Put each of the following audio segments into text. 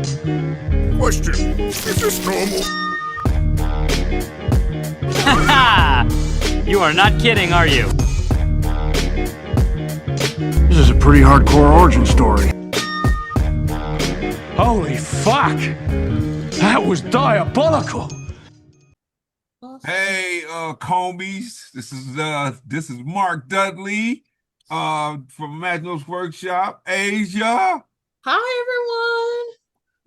Question, is this normal? You are not kidding, are you? This is a pretty hardcore origin story. Holy fuck! That was diabolical! Hey, Combies, this is Mark Dudley, from Imaginos Workshop, Asia. Hi, everyone.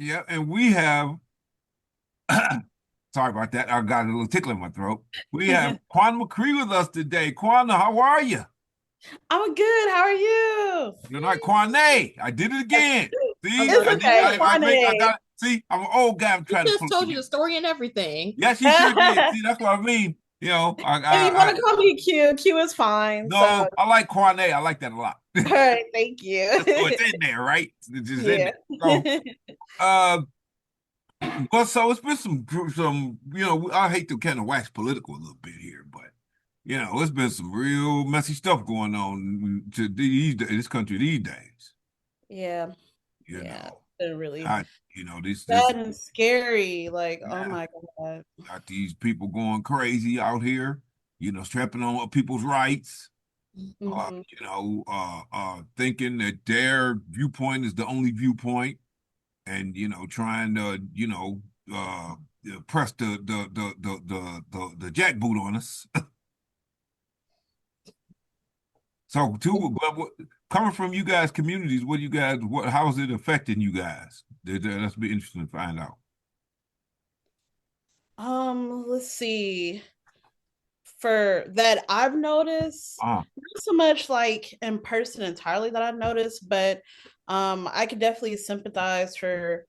Yeah, and we have, sorry about that, I got a little tickle in my throat. We have Quanna McCree with us today. Quanna, how are you? I'm good. How are you? You're not Quanna. I did it again. See, It's okay, I got it. See, I'm an old guy. I'm trying She to just told you the story and everything. Yeah, she sure did. See, that's what I mean. You know, If you want to call me Q, Q is fine. No, So. I like Quanna. I like that a lot. All right, thank you. So it's in there, right? It's just in Yeah. there. So, well, so it's been some. You know, I hate to kind of wax political a little bit here, but you know, it's been some real messy stuff going on in this country these days. Yeah. You Yeah. know, It's really you know, this sad and scary. Like, yeah, oh my God. got these people going crazy out here. You know, strapping on people's rights. Mm-hmm. You know, thinking that their viewpoint is the only viewpoint, and you know, trying to, you know, press the jackboot on us. So, coming from you guys' communities, how is it affecting you guys? That's be interesting to find out. Let's see. For that I've noticed, not so much like in person entirely that I've noticed, but I could definitely sympathize for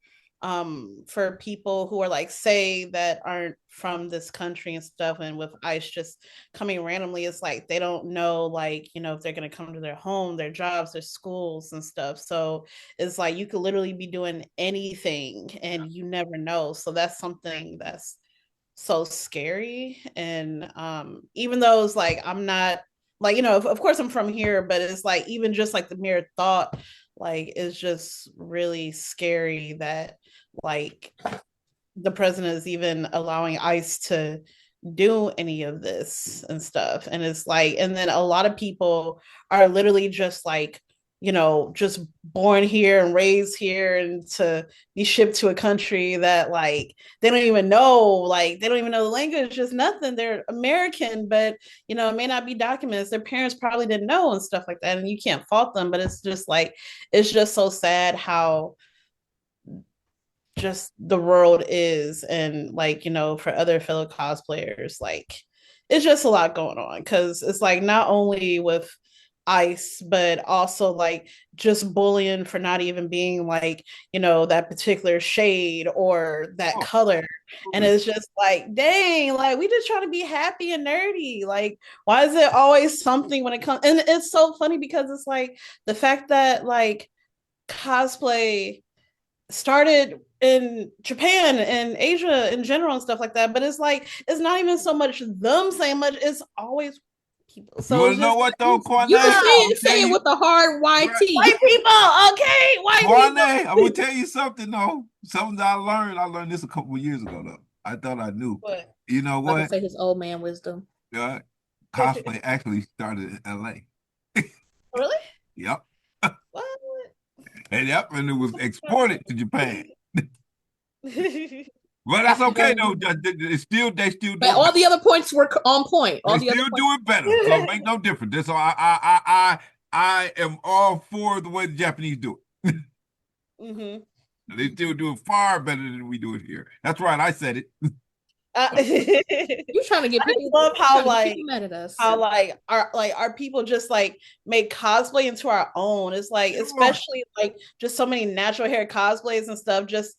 people who are like, say, that aren't from this country and stuff, and with ICE just coming randomly, it's like they don't know, like, you know, if they're going to come to their home, their jobs, their schools and stuff. So it's like you could literally be doing anything and you never know. So that's something that's so scary. And even though it's like I'm not, like, you know, of course I'm from here, but it's like even just like the mere thought, like, it's just really scary that, like, the president is even allowing ICE to do any of this and stuff. And it's like, and then a lot of people are literally just like, you know, just born here and raised here, and to be shipped to a country that, like, they don't even know, like, they don't even know the language, just nothing. They're American, but, you know, it may not be documents. Their parents probably didn't know and stuff like that. And you can't fault them, but it's just like, it's just so sad how just the world is. And, like, you know, for other fellow cosplayers, like, it's just a lot going on, because it's like not only with ICE, but also like just bullying for not even being like, you know, that particular shade or that color. And it's just like, dang, like, we just try to be happy and nerdy. Like, why is it always something when it comes? And it's so funny because it's like the fact that, like, cosplay started in Japan and Asia in general and stuff like that, but it's like, it's not even so much them saying much, it's always people. So you want to know what though, Quanna? You say it with the hard YT. White people, okay, white Quanna, people. I'm gonna tell you something though. Something I learned this a couple of years ago though. I thought I knew. What? You know what? I say his old man wisdom. Cosplay actually started in LA. Really? Yep. What? And it was exported to Japan. But that's okay though. They still do. But all the other points were on point. All they the still other do it better, so it make no difference. That's all. I am all for the way the Japanese do it. Mm-hmm. They still do it far better than we do it here. That's right. I said it. You trying to get people? I love how, like, mad at us. how our people just like make cosplay into our own. It's like, especially like just so many natural hair cosplays and stuff, just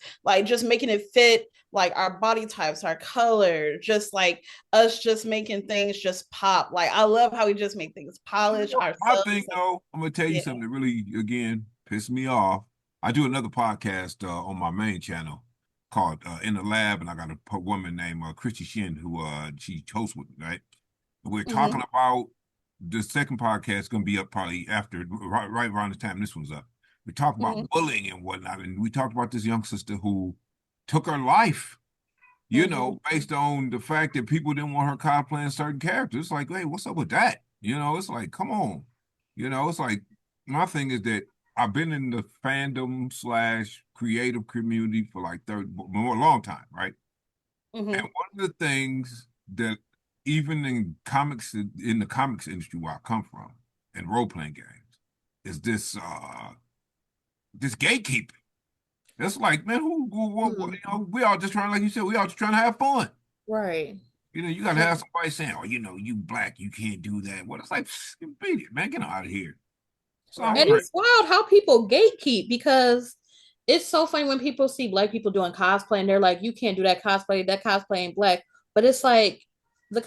making it fit like our body types, our color, just like us just making things just pop. Like, I love how we just make things polish ourselves. I think though, I'm gonna tell you something that really, again, pissed me off. I do another podcast on my main channel called In the Lab, and I got a woman named Christy Shin who she hosts with me, right? We're talking about the second podcast, going to be up probably after, right around the time this one's up. We talked about bullying and whatnot, and we talked about this young sister who took her life, based on the fact that people didn't want her cosplaying certain characters. It's like, hey, what's up with that? It's like, come on. It's like, my thing is that I've been in the fandom / creative community for like a long time, right? And one of the things that even in the comics industry where I come from, and role-playing games, is this gatekeeping. It's like, man, we all just trying, like you said, we all just trying to have fun. Right. You got to have somebody saying, oh, you black, you can't do that. Well, it's like, beat it, man, get out of here. And it's wild how people gatekeep, because it's so funny when people see black people doing cosplay and they're like, you can't do that cosplay ain't black. But it's like, the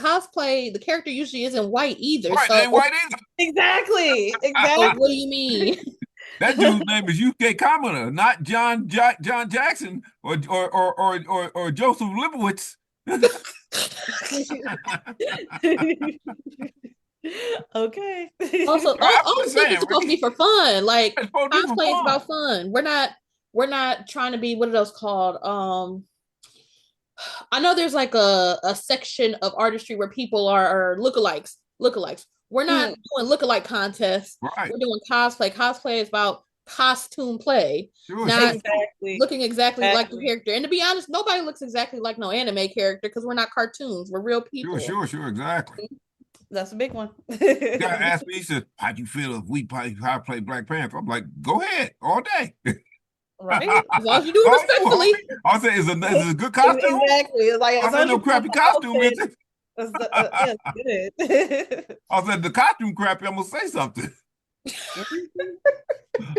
character usually isn't white either. Right, so they ain't white either. Exactly. What do you mean? That dude's name is UK Commoner, not John Jackson or Joseph Leibowitz. Okay. Also, all the stuff is supposed to be for fun. Like, cosplay is about fun. We're not trying to be, what are those called? I know there's like a section of artistry where people are lookalikes. We're not doing lookalike contests. Right. We're doing cosplay. Cosplay is about costume play, not looking exactly like the character. And to be honest, nobody looks exactly like no anime character, because we're not cartoons. We're real people. Sure, exactly. That's a big one. You gotta ask me, he said, how'd you feel if we play Black Panther? I'm like, go ahead, all day. Right? As long as you do it respectfully. I'll say, is it a good costume? Exactly. It's like, I said, no crappy costume, is it? Yes, it. I said, the costume crappy, I'm gonna say something.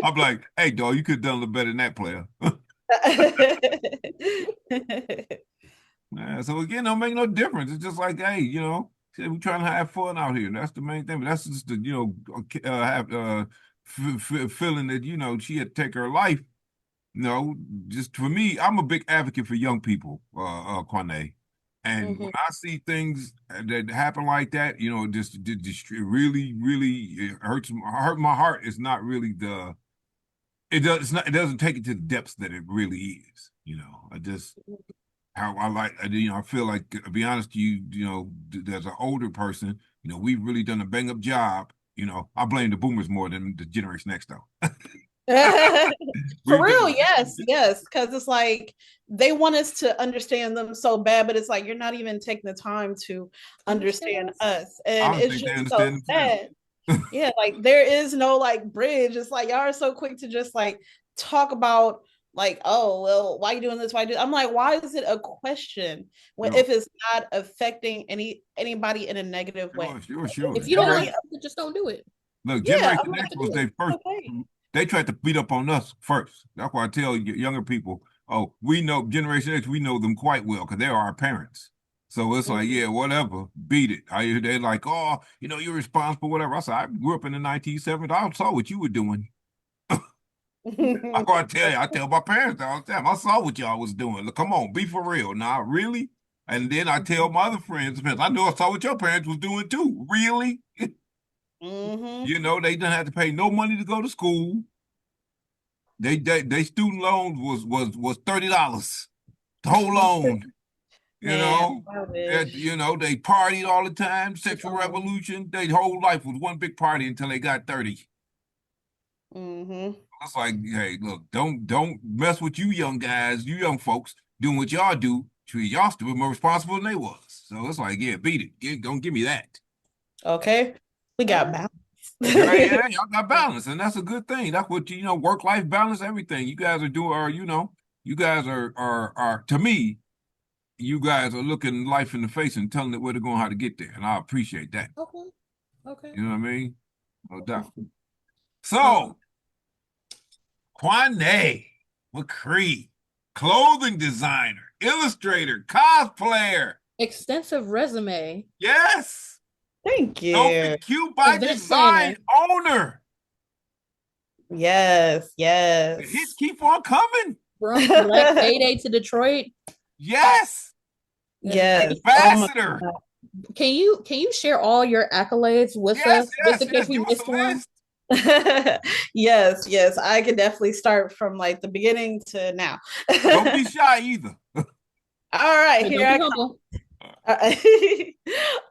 I'm like, hey, dog, you could have done a little better than that, player. So again, don't make no difference. It's just like, hey, we're trying to have fun out here. That's the main thing. But that's just the, feeling that, she had to take her life. Just for me, I'm a big advocate for young people, Quanna. And when I see things that happen like that, just really, really, it hurt my heart. It's not really it doesn't take it to the depths that it really is. I feel like, to be honest to you, there's an older person, we've really done a bang up job. I blame the boomers more than the Generation X though. For real, yes, because it's like they want us to understand them so bad, but it's like you're not even taking the time to understand us, and it's just so sad. Yeah, like there is no like bridge. It's like y'all are so quick to just like talk about like, oh well, why are you doing this? I'm like, why is it a question if it's not affecting anybody in a negative way? Sure. If you don't like it, just don't do it. Look, Generation X was their first. Okay. They tried to beat up on us first. That's why I tell younger people, oh, we know Generation X, we know them quite well because they're our parents. So it's like, yeah, whatever, beat it. They're like, oh, you're responsible, whatever. I said, I grew up in the 1970s. I saw what you were doing. I'm going to tell you, I tell my parents all the time, I saw what y'all was doing. Look, come on, be for real. Now, really? And then I tell my other friends, I know I saw what your parents was doing too. Really? They didn't have to pay no money to go to school. They student loans was $30. The whole loan. They partied all the time, sexual revolution. Their whole life was one big party until they got 30. It's like, hey, look, don't mess with you young guys, you young folks doing what y'all do. Y'all still more responsible than they was. So it's like, yeah, beat it. Don't give me that. Okay. We got balance. Yeah, y'all got balance, and that's a good thing. That's what work-life balance, everything. You guys are doing, you guys are to me, you guys are looking life in the face and telling it where they're going, how to get there, and I appreciate that. Okay. You know what I mean? No doubt. So, Quanna McCree, clothing designer, illustrator, cosplayer, extensive resume. Yes. Thank you. Don't be cute by design owner. Yes. The hits keep on coming. From Black Payday to Detroit. Yes. Ambassador. Can you share all your accolades with us, just in case we missed one? Yes, I could definitely start from like the beginning to now. Don't be shy either. All right, But here don't be I humble.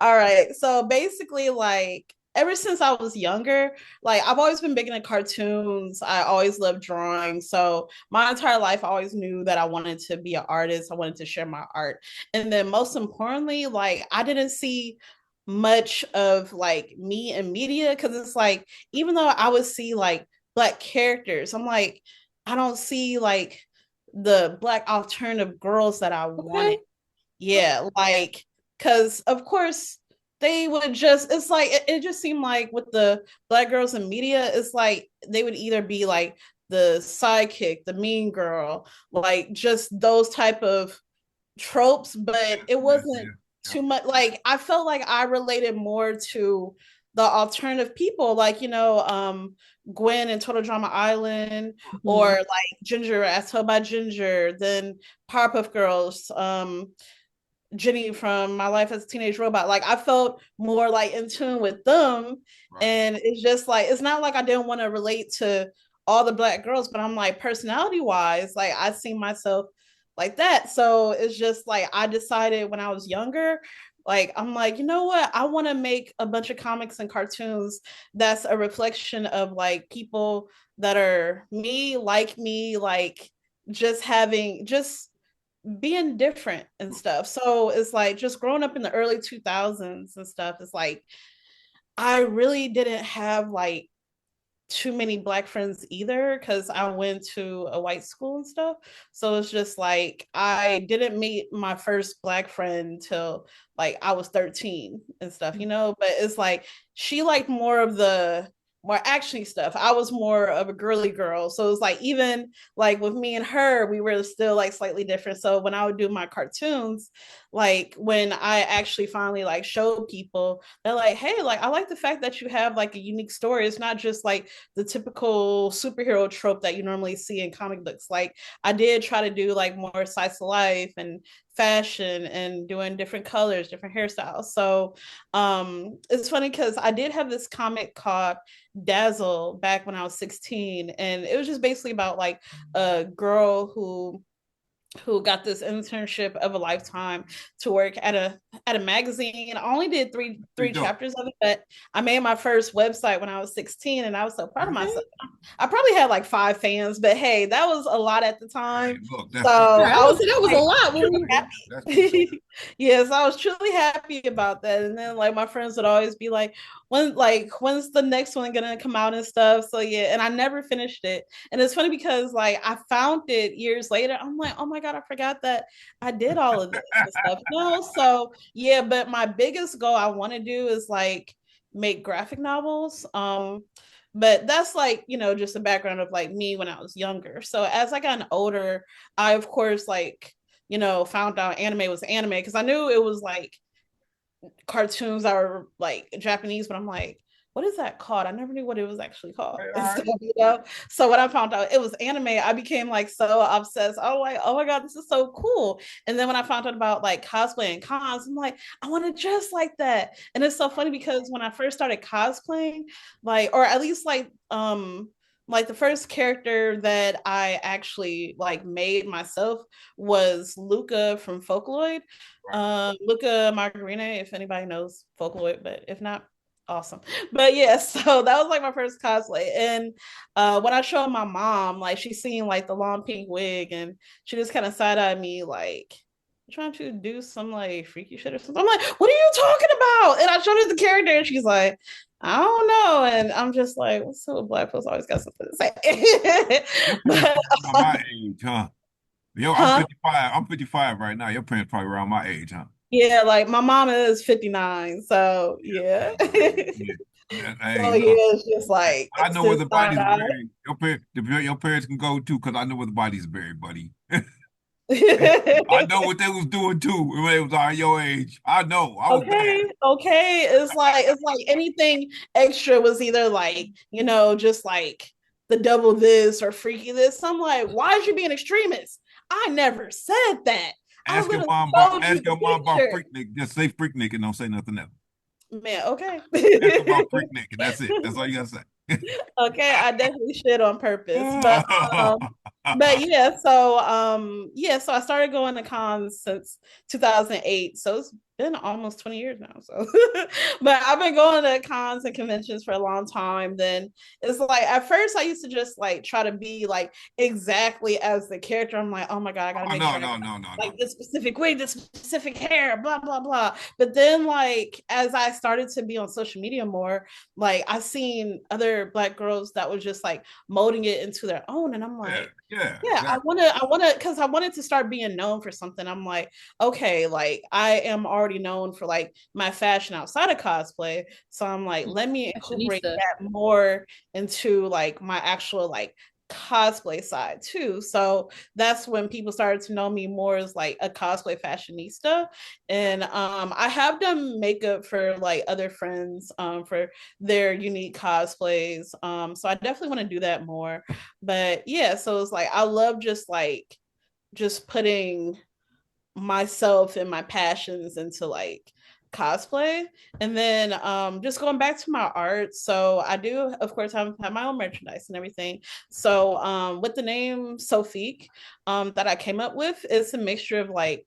All right. So basically, like ever since I was younger, like I've always been big into cartoons. I always loved drawing. So my entire life, I always knew that I wanted to be an artist. I wanted to share my art. And then most importantly, like I didn't see much of like me in media because it's like even though I would see like black characters, I'm like, I don't see like the black alternative girls that I wanted. Okay. Yeah, like because of course they would just it's like it just seemed like with the black girls in media, it's like they would either be like the sidekick, the mean girl, like just those type of tropes, but it wasn't Yeah. too much. Like I felt like I related more to the alternative people, like Gwen and Total Drama Island, or Mhm. like Ginger as Told by Ginger, then Powerpuff Girls, Jenny from My Life as a Teenage Robot. Like I felt more like in tune with them. Right. And it's just like it's not like I didn't want to relate to all the black girls, but I'm like personality wise, like I see myself like that. So it's just like I decided when I was younger, like I'm like, you know what? I want to make a bunch of comics and cartoons that's a reflection of like people that are me, like just having just being different and stuff. So it's like just growing up in the early 2000s and stuff, it's like I really didn't have like too many black friends either because I went to a white school and stuff. So it's just like I didn't meet my first black friend till like I was 13 and stuff, But it's like she liked more of the more actiony stuff. I was more of a girly girl. So it's like even like with me and her, we were still like slightly different. So when I would do my cartoons, like when I actually finally like showed people, they're like, hey, like I like the fact that you have like a unique story. It's not just like the typical superhero trope that you normally see in comic books. Like I did try to do like more slice of life and fashion and doing different colors, different hairstyles. So it's funny because I did have this comic called Dazzle back when I was 16, and it was just basically about like a girl who got this internship of a lifetime to work at a magazine. I only did three chapters of it, but I made my first website when I was 16 and I was so proud of Okay. myself. I probably had like 5 fans, but hey, that was a lot at the time. Hey, look, So Right. I I was was say that was a like lot when truly we that's for sure. happy. Yes, I was truly happy about that. And then like my friends would always be when's the next one gonna come out and stuff. So yeah, and I never finished it. And it's funny because like I found it years later. I'm like, oh my God, I forgot that I did all of this and stuff. So yeah, but my biggest goal I want to do is like make graphic novels. But that's like, just a background of like me when I was younger. So as I got older, I of course like, found out anime was anime because I knew it was like cartoons that were like Japanese, but I'm like, what is that called? I never knew what it was actually called. Hey, And all right. stuff. So when I found out it was anime, I became like so obsessed. Oh like, oh my God, this is so cool. And then when I found out about like cosplay and cons, I'm like, I want to dress like that. And it's so funny because when I first started cosplaying, like, or at least like the first character that I actually like made myself was Luca from Folkloid. Luca Margarina, if anybody knows Folkloid, but if not, awesome. But yeah, so that was like my first cosplay. And when I showed my mom, like she seen like the long pink wig and she just kind of side-eyed me like trying to do some like freaky shit or something. I'm like, what are you talking about? And I showed her the character and she's like, I don't know. And I'm just like, what's up? Black folks always got something to say. Your parents But probably around my age, huh? Yo, I'm huh? 55. I'm 55 right now. Your parents probably around my age, huh? Yeah, like my mom is 59. So yeah. Yeah. So Hey, yeah, look, it's just like I know where since the side bodies are eye. buried. Your parents can go too, because I know where the bodies are buried, buddy. I know what they was doing too when they was your age. I know. I was bad. Okay. It's like anything extra was either like, just like the double this or freaky this. I'm like, why is you being extremist? I never said that. I literally showed you Ask the your mom about picture. Freaknik. Just say Freaknik and don't say nothing else. Man, okay. Ask about Freaknik, and that's it. That's all you gotta say. Okay, I definitely shit on purpose. But yeah, so I started going to cons since 2008. So it's been almost 20 years now. So but I've been going to cons and conventions for a long time. Then it's like at first I used to just like try to be like exactly as the character. I'm like, oh my God, I gotta Oh, make no, sure I no, got no, no, no. like this specific wig, this specific hair, blah, blah, blah. But then like as I started to be on social media more, like I seen other black girls that was just like molding it into their own. And I'm Yeah, like, yeah, yeah, exactly. I wanna, because I wanted to start being known for something. I'm like, okay, like I am already known for like my fashion outside of cosplay. So I'm like, let me incorporate Fashionista. that more into like my actual like cosplay side too. So that's when people started to know me more as like a cosplay fashionista. And I have done makeup for like other friends for their unique cosplays. So I definitely want to do that more. But yeah, so it's like I love just putting myself and my passions into like cosplay. And then just going back to my art, so I do of course have my own merchandise and everything. So with the name Sophique that I came up with, it's a mixture of like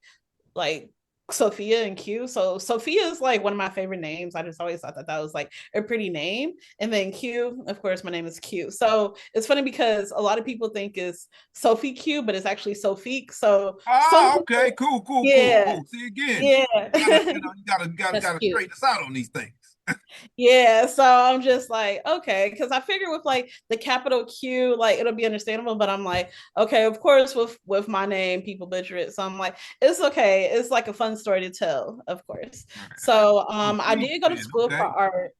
Sophia and Q. So Sophia is like one of my favorite names. I just always thought that that was like a pretty name. And then Q, of course, my name is Q. So it's funny because a lot of people think it's Sophie Q, but it's actually Sophique. So some Ah, okay, people, cool, cool, cool, yeah, cool. See again, yeah. you gotta, That's gotta cute. straighten us out on these things. Yeah, so I'm just like, okay, because I figure with like the capital Q, like it'll be understandable. But I'm like, okay, of course, with my name, people butcher it. So I'm like, it's okay. It's like a fun story to tell, of course. All right. So I'm a I Queens did go to fan. school for Okay, art.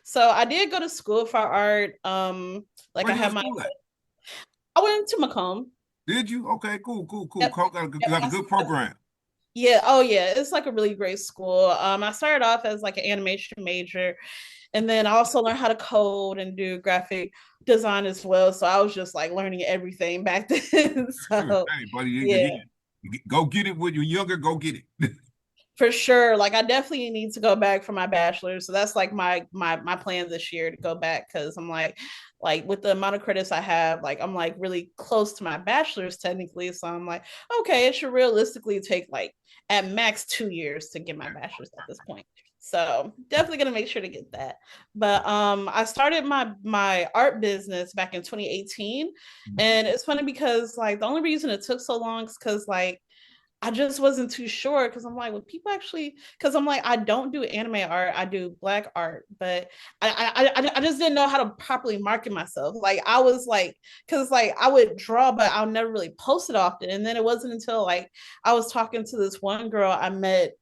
So I did go to school for art. Like where I you go had to my, school at? I went to Macomb. Did you? Okay, cool, cool, cool. Yep. Got Yep. got a good program. Yeah, oh yeah, it's like a really great school. I started off as like an animation major, and then I also learned how to code and do graphic design as well. So I was just like learning everything back then. Sure. So Hey, buddy, yeah, again, go get it when you're younger. Go get it. for sure. Like I definitely need to go back for my bachelor's. So that's like my plan this year to go back because I'm like with the amount of credits I have, like I'm like really close to my bachelor's technically. So I'm like, okay, it should realistically take like at max 2 years to get my bachelor's at this point. So definitely gonna make sure to get that. But I started my art business back in 2018. And it's funny because like the only reason it took so long is because like I just wasn't too sure because I'm like, well, people actually, because I'm like, I don't do anime art, I do black art, but I just didn't know how to properly market myself. Like I was like, because like I would draw, but I'll never really post it often. And then it wasn't until like I was talking to this one girl I met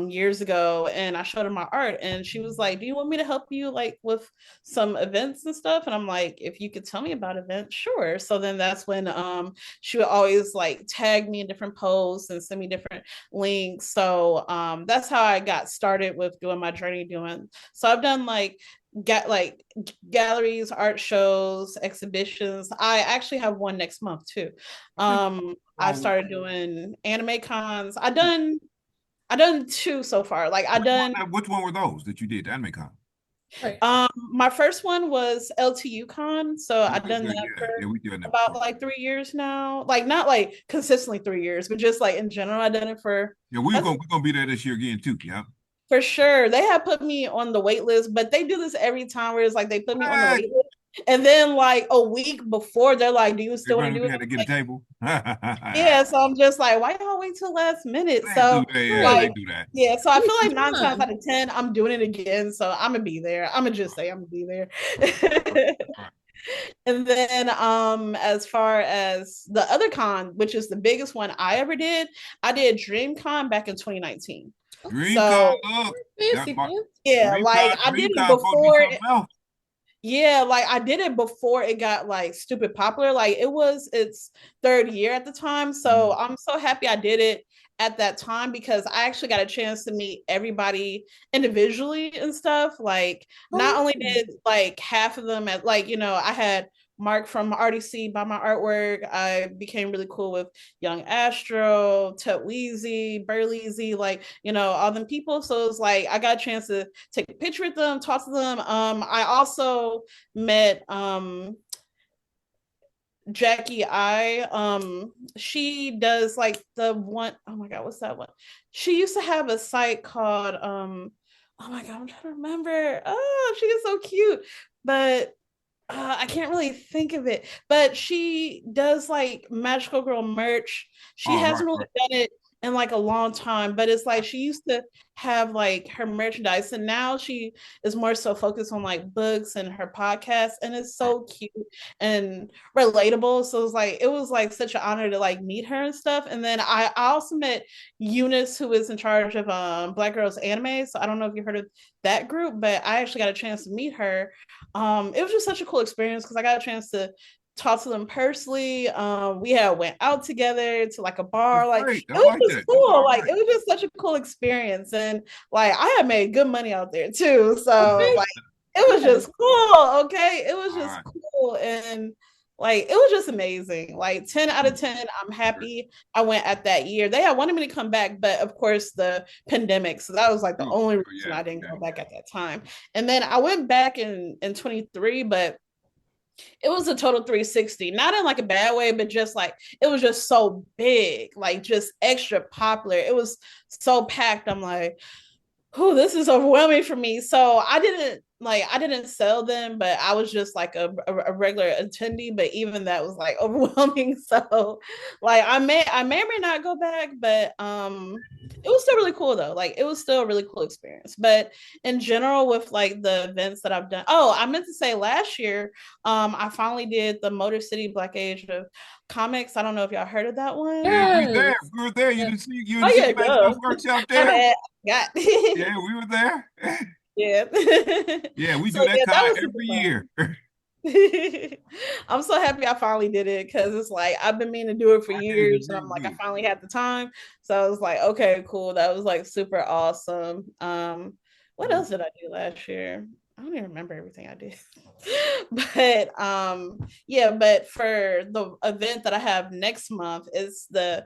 years ago and I showed her my art and she was like, do you want me to help you like with some events and stuff? And I'm like, if you could tell me about events, sure. So then that's when she would always like tag me in different posts and send me different links. So that's how I got started with doing my journey doing. So I've done like get like galleries, art shows, exhibitions. I actually have one next month too. I've started doing anime cons. I done two so far. Like I done Which one were those that you did? Anime Con. Right. my first one was LTU Con. So I Okay, done good. that Yeah, for yeah, we did that about before. like 3 years now. Like not like consistently 3 years, but just like in general, I done it for Yeah, I think we're gonna be there this year again too. Yeah. for sure. They have put me on the wait list, but they do this every time where it's like they put me on the What? wait list. And then like a week before, they're like, do you They're still want to gonna do we it? had to I'm get a like, table. yeah, so I'm just like, why y'all wait till last minute? They do So that. Yeah, they Right. like, do that. yeah, so I Give me feel like some nine times time. out of ten, I'm doing it again. So I'm gonna be there. I'm gonna just say I'm gonna be there. All right. And then as far as the other con, which is the biggest one I ever did, I did DreamCon back in 2019. DreamCon, So look, that's Fancy, my man. yeah, like I did it DreamCon supposed to be before. something else. Yeah, like I did it before it got like stupid popular. Like it was its third year at the time. So Mhm. I'm so happy I did it at that time because I actually got a chance to meet everybody individually and stuff. Like not Oh, only yeah. did like half of them at like, I had Mark from RDC by my artwork. I became really cool with Young Astro, Ted Weezy, Burleezy, like, all them people. So it's like I got a chance to take a picture with them, talk to them. I also met Jackie she does like the one, oh my god, what's that one? She used to have a site called oh my god, I'm trying to remember. Oh, she is so cute. But I can't really think of it, but she does like Magical Girl merch. She Oh, hasn't right, really right. done it in like a long time, but it's like she used to have like her merchandise, and now she is more so focused on like books and her podcast, and it's so cute and relatable. So it was like such an honor to like meet her and stuff. And then I also met Eunice, who is in charge of Black Girls Anime. So I don't know if you heard of that group, but I actually got a chance to meet her. It was just such a cool experience because I got a chance to talk to them personally. We had went out together to like a That's bar. Like it great. I was like just that. That's cool. all Like right. it was just such a cool experience. And like I had made good money out there too. So Okay. like it was just cool. Okay. It was All just right. cool. And like it was just amazing. Like 10 out of 10. I'm Great. happy I went at that year. They had wanted me to come back, but of course the pandemic. So that was like the Sure. only Oh, reason yeah. I didn't Yeah. go back at that time. And then I went back in 23, but it was a total 360, not in like a bad way, but just like it was just so big, like just extra popular. It was so packed. I'm like, oh, this is overwhelming for me. So I didn't sell them, but I was just like a regular attendee. But even that was like overwhelming. So like I may or may not go back, but it was still really cool though. Like it was still a really cool experience. But in general, with like the events that I've done, oh, I meant to say last year, I finally did the Motor City Black Age of Comics. I don't know if y'all heard of that one. Yeah, we there. Yes. We were there. You Oh didn't see yeah, Black go. Stuff Workshop My there? bad. Got Yeah, we were there. yeah. Yeah, we So do that yeah, that kind was super every year. fun. I'm so happy I finally did it because it's like I've been meaning to do it for I did years, and I'm like I agree. finally had the time. So I was like, okay, cool. That was like super awesome. What else did I do last year? I don't even remember everything I did. But yeah, but for the event that I have next month is the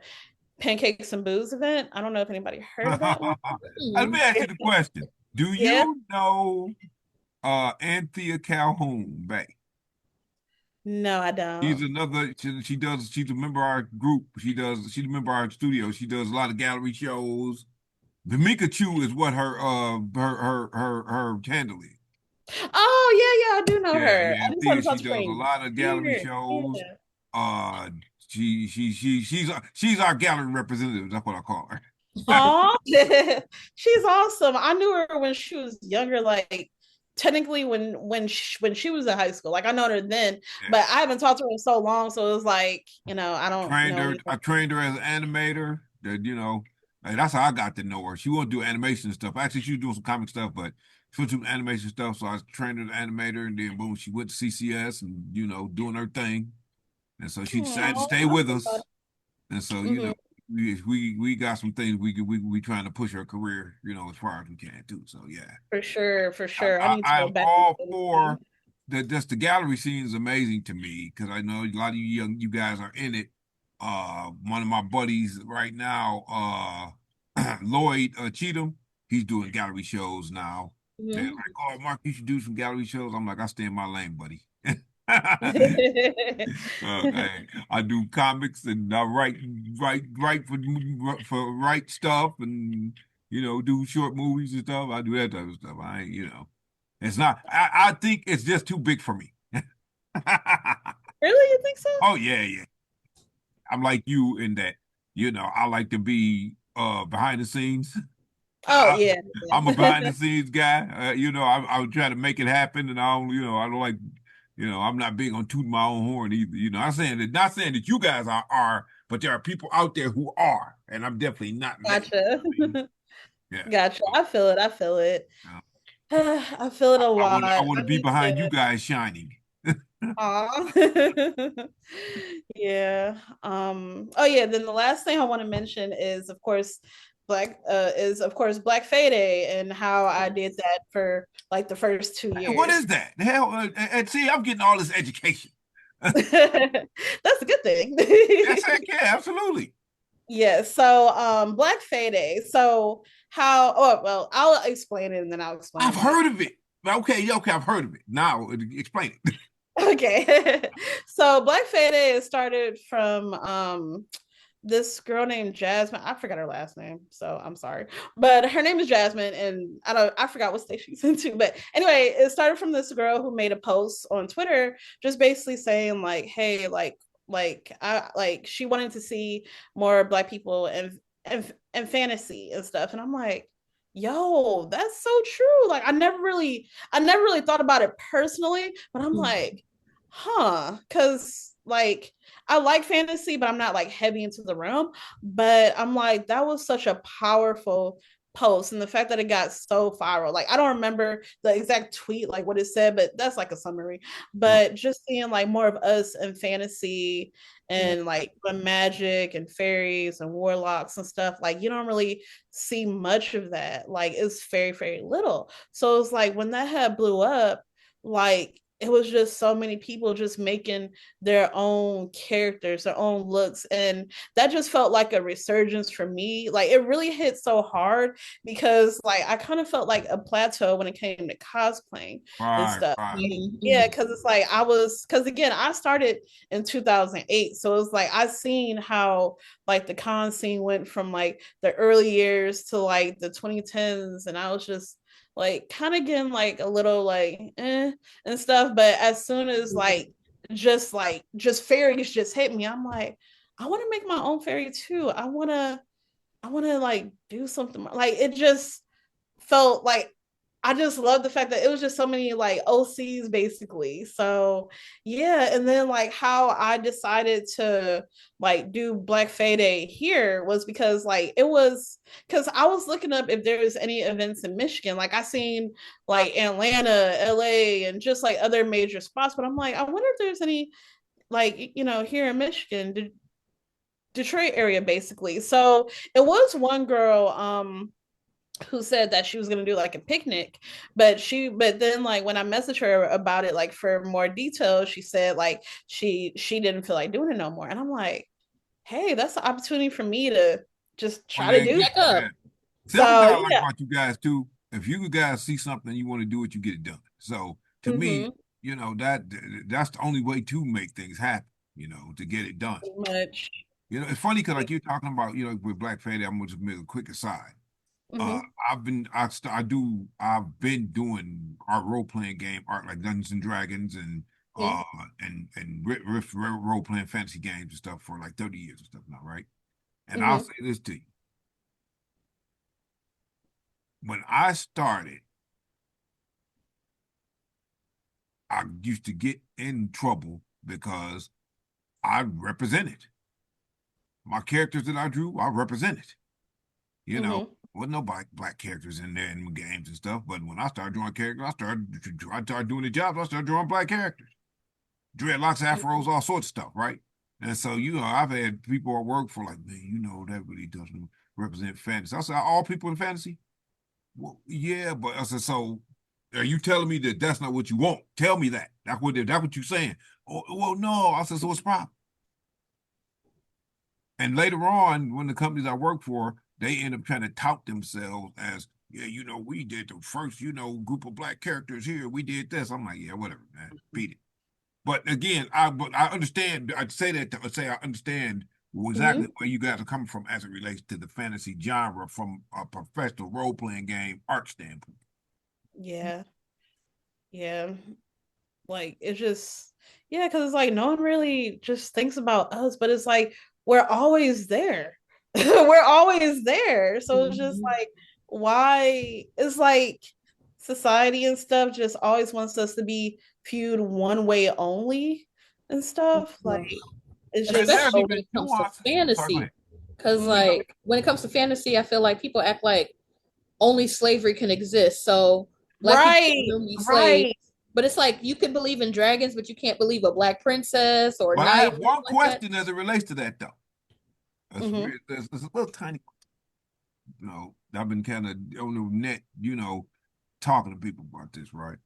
Pancakes and Booze event. I don't know if anybody heard of that one. Let me Hmm. ask you the question. Do Yeah. you know Anthea Calhoun Bay? No, I She's don't. another she's a member of our group. She's a member of our studio. She does a lot of gallery shows. Vamika Chu is what her handle is. Oh yeah, yeah, I do know Yeah, her. yeah, I just Thea, haven't she talked to her does a in lot of gallery years. shows. Yeah. Uh, she's our gallery representative. That's what I call her. Oh, she's awesome. I knew her when she was younger, like technically when she was in high school. Like I know her then, Yeah. but I haven't talked to her in so long. So it was like, I don't Trained know her. anything. I trained her as an animator. Like, that's how I got to know her. She won't do animation stuff. Actually, she was doing some comic stuff, but she was doing animation stuff. So I trained her as an animator, and then boom, she went to CCS and doing her thing. And so she decided to Oh, stay with us. And so mhm. we got some things we trying to push her career, as far as we can too. So yeah. For sure, for I, sure. I I, need to go I'm back and all do the for same. just the gallery scene is amazing to me because I know a lot of you guys are in it. One of my buddies right now, Lloyd Cheatham, he's doing gallery shows now. They're Hmm. like, "Oh, Mark, you should do some gallery shows." I'm like, "I stay in my lane, buddy." Hey, I do comics and I write for write stuff and do short movies and stuff. I do that type of stuff. I ain't, it's not. I think it's just too big for me. Really, you think so? Oh yeah, yeah. I'm like you in that. I like to be behind the scenes. Oh I, yeah, I'm a yeah. behind the scenes guy. I would try to make it happen, and I don't like, I'm not big on tooting my own horn either. Not saying that you guys are, but there are people out there who are, and I'm definitely not that. Gotcha. Yeah. Gotcha. So, I feel it. I feel it. uh, I feel it a lot. I I want to be need behind you to. guys shining. Aw. Yeah. Oh yeah, then the last thing I want to mention is of course Black Fayday and how I did that for like the first 2 Hey, what years. is that? The hell? And see, I'm getting all this education. That's a good thing. Yes, heck yeah, absolutely. Yeah, so Black Fade. So how oh well, I'll explain it and then I'll explain I've why. heard of it. Okay, okay, I've heard of it. Now explain it. Okay. So Black Fade started from this girl named Jasmine. I forgot her last name, so I'm sorry. But her name is Jasmine, and I forgot what state she's into. But anyway, it started from this girl who made a post on Twitter just basically saying like, hey, like she wanted to see more Black people and fantasy and stuff. And I'm like, yo, that's so true. Like I never really thought about it personally, but I'm like, huh, because like I like fantasy, but I'm not like heavy into the realm. But I'm like, that was such a powerful post. And the fact that it got so viral, like I don't remember the exact tweet, like what it said, but that's like a summary. But just seeing like more of us in fantasy and like the magic and fairies and warlocks and stuff, like you don't really see much of that. Like it's very, very little. So it's like when that had blew up, like it was just so many people just making their own characters, their own looks. And that just felt like a resurgence for me. Like it really hit so hard because like I kind of felt like a plateau when it came to cosplaying and Right, stuff. right. Yeah, because it's like because again, I started in 2008. So it's like I seen how like the con scene went from like the early years to like the 2010s. And I was just like kind of getting like a little and stuff. But as soon as just fairies just hit me, I'm like, I want to make my own fairy too. I want to like do something like it just felt like I just love the fact that it was just so many like OCs basically. So yeah, and then like how I decided to like do Black Fade here was because like it was because I was looking up if there was any events in Michigan. Like I seen like Atlanta, LA, and just like other major spots, but I'm like, I wonder if there's any like here in Michigan, Detroit area basically. So it was one girl who said that she was going to do like a picnic, but then like when I messaged her about it like for more details, she said like she didn't feel like doing it no more. And I'm like, hey, that's an opportunity for me to just Oh, try yeah, to do Back up. yeah. See, that's one thing so. I like Yeah. about you guys too. If you guys see something you want to do it, you get it done. So to me, Mm-hmm. that's the only way to make things happen, to get it done. Much. It's funny because like you're talking about, with Black Friday, I'm gonna just make a quick aside. Uh, Mm-hmm. I've been doing our role playing game art like Dungeons and Dragons and Mm-hmm. uh and role playing fantasy games and stuff for like 30 years and stuff now, right? And I'll Mm-hmm. say this to you. When I started, I used to get in trouble because I represented my characters that I drew. I represented, you know. Mm-hmm. Wasn't no black characters in there in the games and stuff. But when I started drawing characters, I started doing the jobs. I started drawing black characters, dreadlocks, afros, all sorts of stuff, right? And so, I've had people at work for like, man, that really doesn't represent fantasy. I said, all people in fantasy? Well, yeah, but I said, so are you telling me that that's not what you want? Tell me that. That's what you're saying. Oh, well, no. I said, so what's the problem? And later on, when the companies I work for, they end up trying to tout themselves as, yeah, we did the first, group of black characters here. We did this. I'm like, yeah, whatever, man. Beat it. But again, I understand. I'd say that to say I understand exactly Mm-hmm. where you guys are coming from as it relates to the fantasy genre from a professional role playing game art standpoint. Yeah. Yeah. Like it's just yeah, because it's like no one really just thinks about us, but it's like we're always there. We're always there. So it's just Mhm. like why it's like society and stuff just always wants us to be viewed one way only and stuff. Like it's And just there's Especially so when even it comes to nuances. Sorry, go fantasy. ahead. Because, mhm. like, when it comes to fantasy, I feel like people act like only slavery can exist. So, black people Right, can be slaves. right. But it's like you can believe in dragons, but you can't believe a black princess or But I knight have or one anything like that. question as it relates to that, though. Hmm. It's a little tiny, I've been kind of on the net, talking to people about this, right?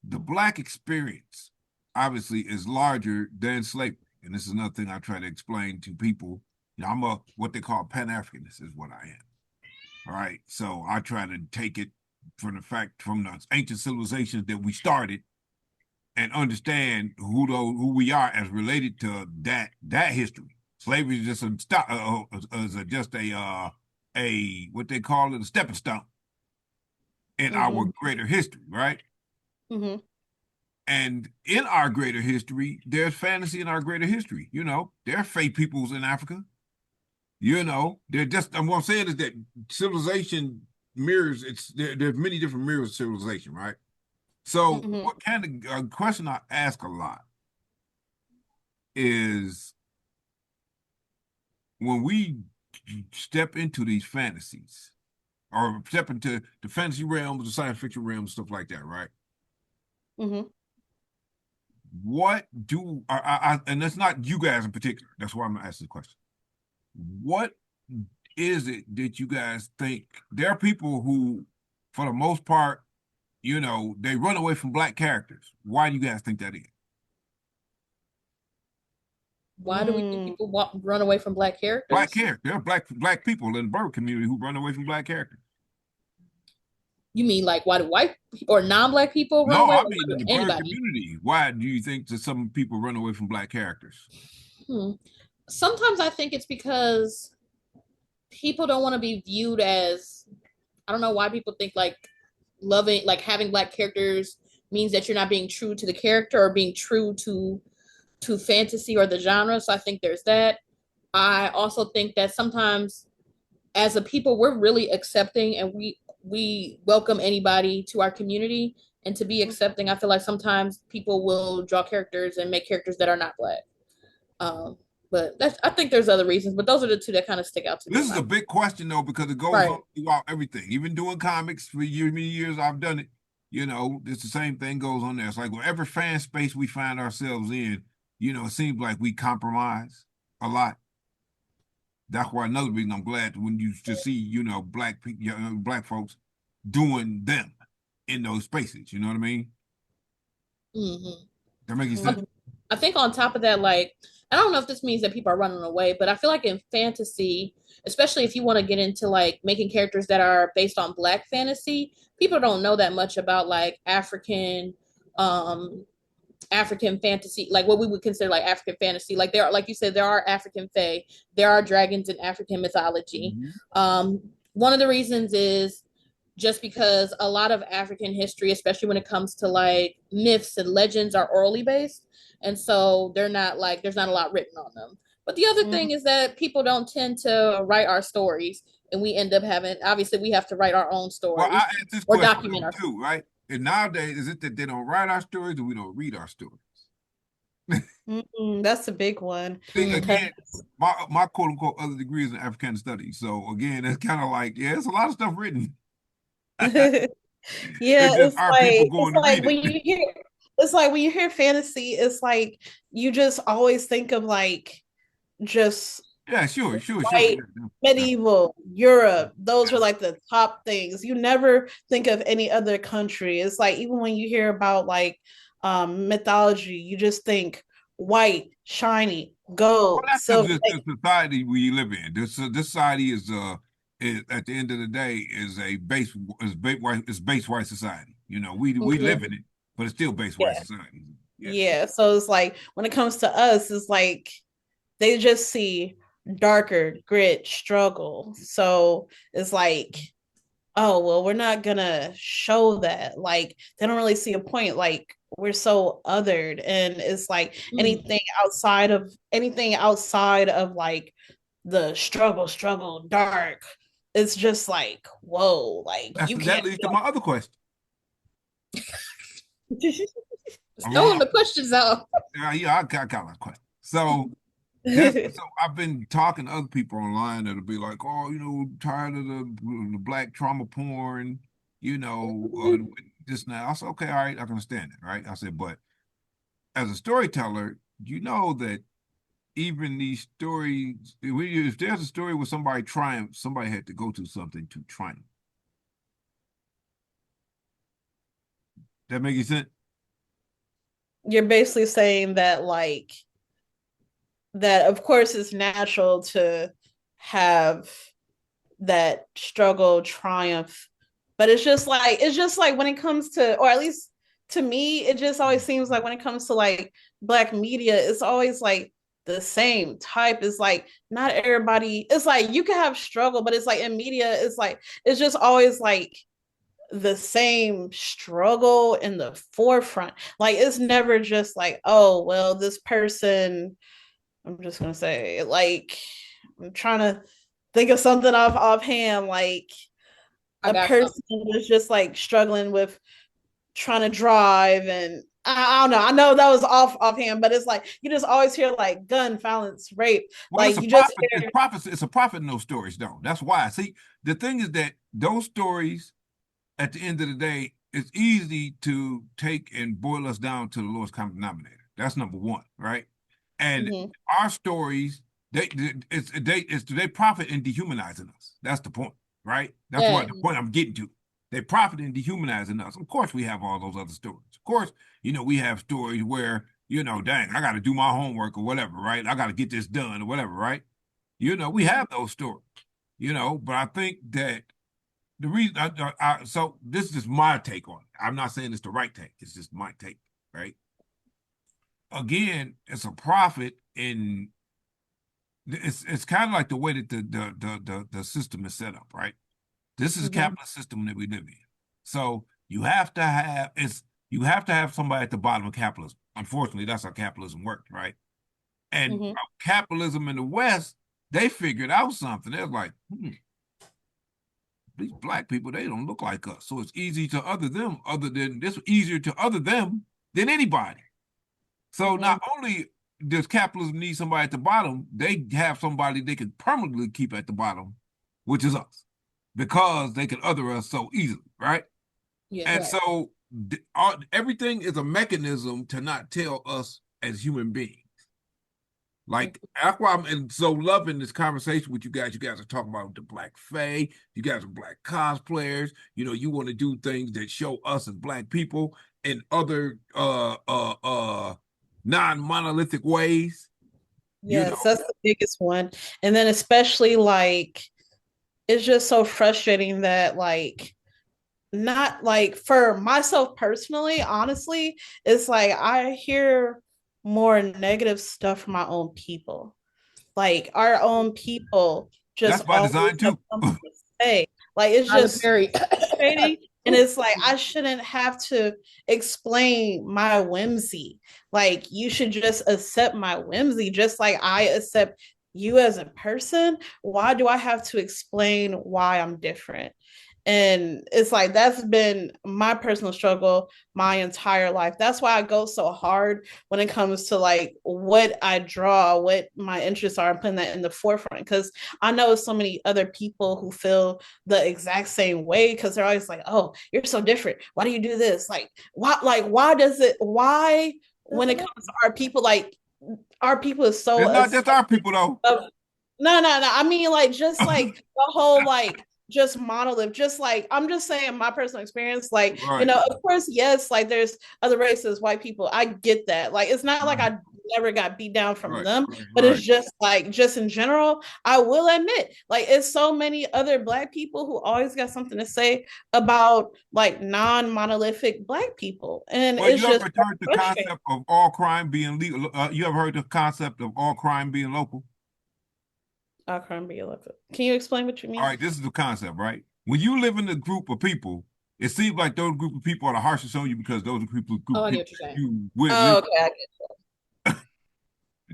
the Black experience obviously is larger than slavery. And this is another thing I try to explain to people. You know, I'm a what they call Pan-Africanist is what I am. All right. So I try to take it from the fact from the ancient civilizations that we started and understand who we are as related to that history. Slavery is just a what they call it, a stepping stone in our greater history, right? Mm-hmm. And in our greater history, there's fantasy in our greater history. You know, there are fake peoples in Africa. You know, they're just, what I'm saying is that civilization mirrors, there's many different mirrors of civilization, right? So what kind of question I ask a lot is when we step into these fantasies or step into the fantasy realms, the science fiction realms, stuff like that, right? What do and that's not you guys in particular. That's why I'm gonna ask the question. What is it that you guys think? There are people who, for the most part, you know, they run away from Black characters. Why do you guys think that is? Why do we think people run away from Black characters? Black characters. There are black people in the bird community who run away from Black characters. You mean like why do white or non-Black people run No, away? I mean in the bird community. Why do you think that some people run away from Black characters? Sometimes I think it's because people don't want to be viewed as, I don't know why people think like loving, like having Black characters means that you're not being true to the character or being true to fantasy or the genre. So I think there's that. I also think that sometimes as a people, we're really accepting and we welcome anybody to our community, and to be accepting, I feel like sometimes people will draw characters and make characters that are not Black. But I think there's other reasons, but those are the two that kind of stick out to me. This is a big question though, because it goes on throughout everything. Even doing comics for many years I've done it. You know, it's the same thing goes on there. It's like whatever fan space we find ourselves in, you know, it seems like we compromise a lot. That's why another reason I'm glad when you just see, you know, Black people, you know, Black folks doing them in those spaces. You know what I mean? That makes sense. I think on top of that, like, I don't know if this means that people are running away, but I feel like in fantasy, especially if you want to get into like making characters that are based on Black fantasy, people don't know that much about like African fantasy, like what we would consider like African fantasy. Like there are, like you said, there are African fae, there are dragons in African mythology. One of the reasons is just because a lot of African history, especially when it comes to like myths and legends, are orally based. And so they're not like, there's not a lot written on them. But the other thing is that people don't tend to write our stories, and we end up having, obviously we have to write our own stories or document our too, right? And nowadays, is it that they don't write our stories or we don't read our stories? That's a big one. See, again, my quote unquote other degree is in African studies. So again, it's kind of like, yeah, it's a lot of stuff written. Yeah, it's like when you hear fantasy, it's like you just always think of like just sure. Medieval Europe. Those are like the top things. You never think of any other country. It's like even when you hear about like mythology, you just think white, shiny, gold. Well, that's the society we live in. This society is at the end of the day is base white society. You know, we live in it, but it's still base white society. Yeah. So it's like when it comes to us, it's like they just see darker grit, struggle. So it's like, oh well, we're not gonna show that. Like they don't really see a point. Like we're so othered, and it's like anything outside of like the struggle, dark. It's just like, whoa, like that leads to my other question. Throwing the questions out. Yeah, I got my question. So I've been talking to other people online that'll be like, oh, you know, tired of the Black trauma porn, you know, just now. I said, okay, all right, I can understand it, right? I said, but as a storyteller, you know that even these stories, if there's a story where somebody triumphed, somebody had to go through something to triumph. That make sense? you're basically saying that like that of course it's natural to have that struggle triumph, but it's just like when it comes to, or at least to me, it just always seems like when it comes to like black media, it's always like the same type. It's like not everybody, it's like you can have struggle, but it's like in media it's like it's just always like the same struggle in the forefront. Like it's never just like, oh well, this person, I'm just gonna say like, I'm trying to think of something offhand, like I a got person something. was just like struggling with trying to drive, and I don't know. I know that was offhand, but it's like you just always hear like gun violence, rape. Well, it's Like a you just profit. hear, It's a profit in those stories, though. That's why. See, the thing is that those stories, at the end of the day, it's easy to take and boil us down to the lowest common denominator. That's number one, right? And mm-hmm, our stories, they profit in dehumanizing us. That's the point, right? That's Yeah. what the point I'm getting to. They profit in dehumanizing us. Of course, we have all those other stories. Of course, we have stories where, dang, I got to do my homework or whatever, right? I got to get this done or whatever, right? We have those stories, but I think that the reason, so this is my take on it. I'm not saying it's the right take. It's just my take, right? Again, it's a profit in, it's kind of like the way that the system is set up, right? This is a mm-hmm, capitalist system that we live in. So you have to have somebody at the bottom of capitalism. Unfortunately, that's how capitalism works, right? And mm-hmm. capitalism in the West, they figured out something. They're like, these black people, they don't look like us. So it's easy to easier to other them than anybody. So Mm-hmm. not only does capitalism need somebody at the bottom, they have somebody they can permanently keep at the bottom, which is us, because they can other us so easily, right? Yeah. And so everything is a mechanism to not tell us as human beings. Like that's why I'm so loving this conversation with you guys. You guys are talking about the black fae. You guys are black cosplayers. You want to do things that show us as black people in other non-monolithic ways. You know, Yes, that's the biggest one. And then especially like it's just so frustrating that like not like for myself personally, honestly, it's like I hear more negative stuff from my own people. Like our own people just that's by always design have too. something to say. Like it's Tyler just Perry. frustrating. And it's like I shouldn't have to explain my whimsy. Like you should just accept my whimsy, just like I accept you as a person. Why do I have to explain why I'm different? And it's like that's been my personal struggle my entire life. That's why I go so hard when it comes to like what I draw, what my interests are, and putting that in the forefront. Because I know so many other people who feel the exact same way because they're always like, "Oh, you're so different. Why do you do this? Why does it? Why when it comes to our people, like our people is so It's not just our people though. no. I mean, like, just like the whole, like, just monolith, just like, I'm just saying my personal experience. Like, Right. of course, yes, like, there's other races, white people. I get that. Like, it's not like Right. I never got beat down from Right. them, Right. but it's Right. just like, just in general, I will admit, like, it's so many other Black people who always got something to say about like non monolithic Black people. And Well, you it's just ever heard the frustrating. concept of all crime being legal? You ever heard the concept of all crime being local? I can't be elected. Can you explain what you All mean? right, this is the concept, right? When you live in a group of people, it seems like those group of people are the harshest on you because those are group Oh, of I get people what you're saying. you with Oh, live. okay, I get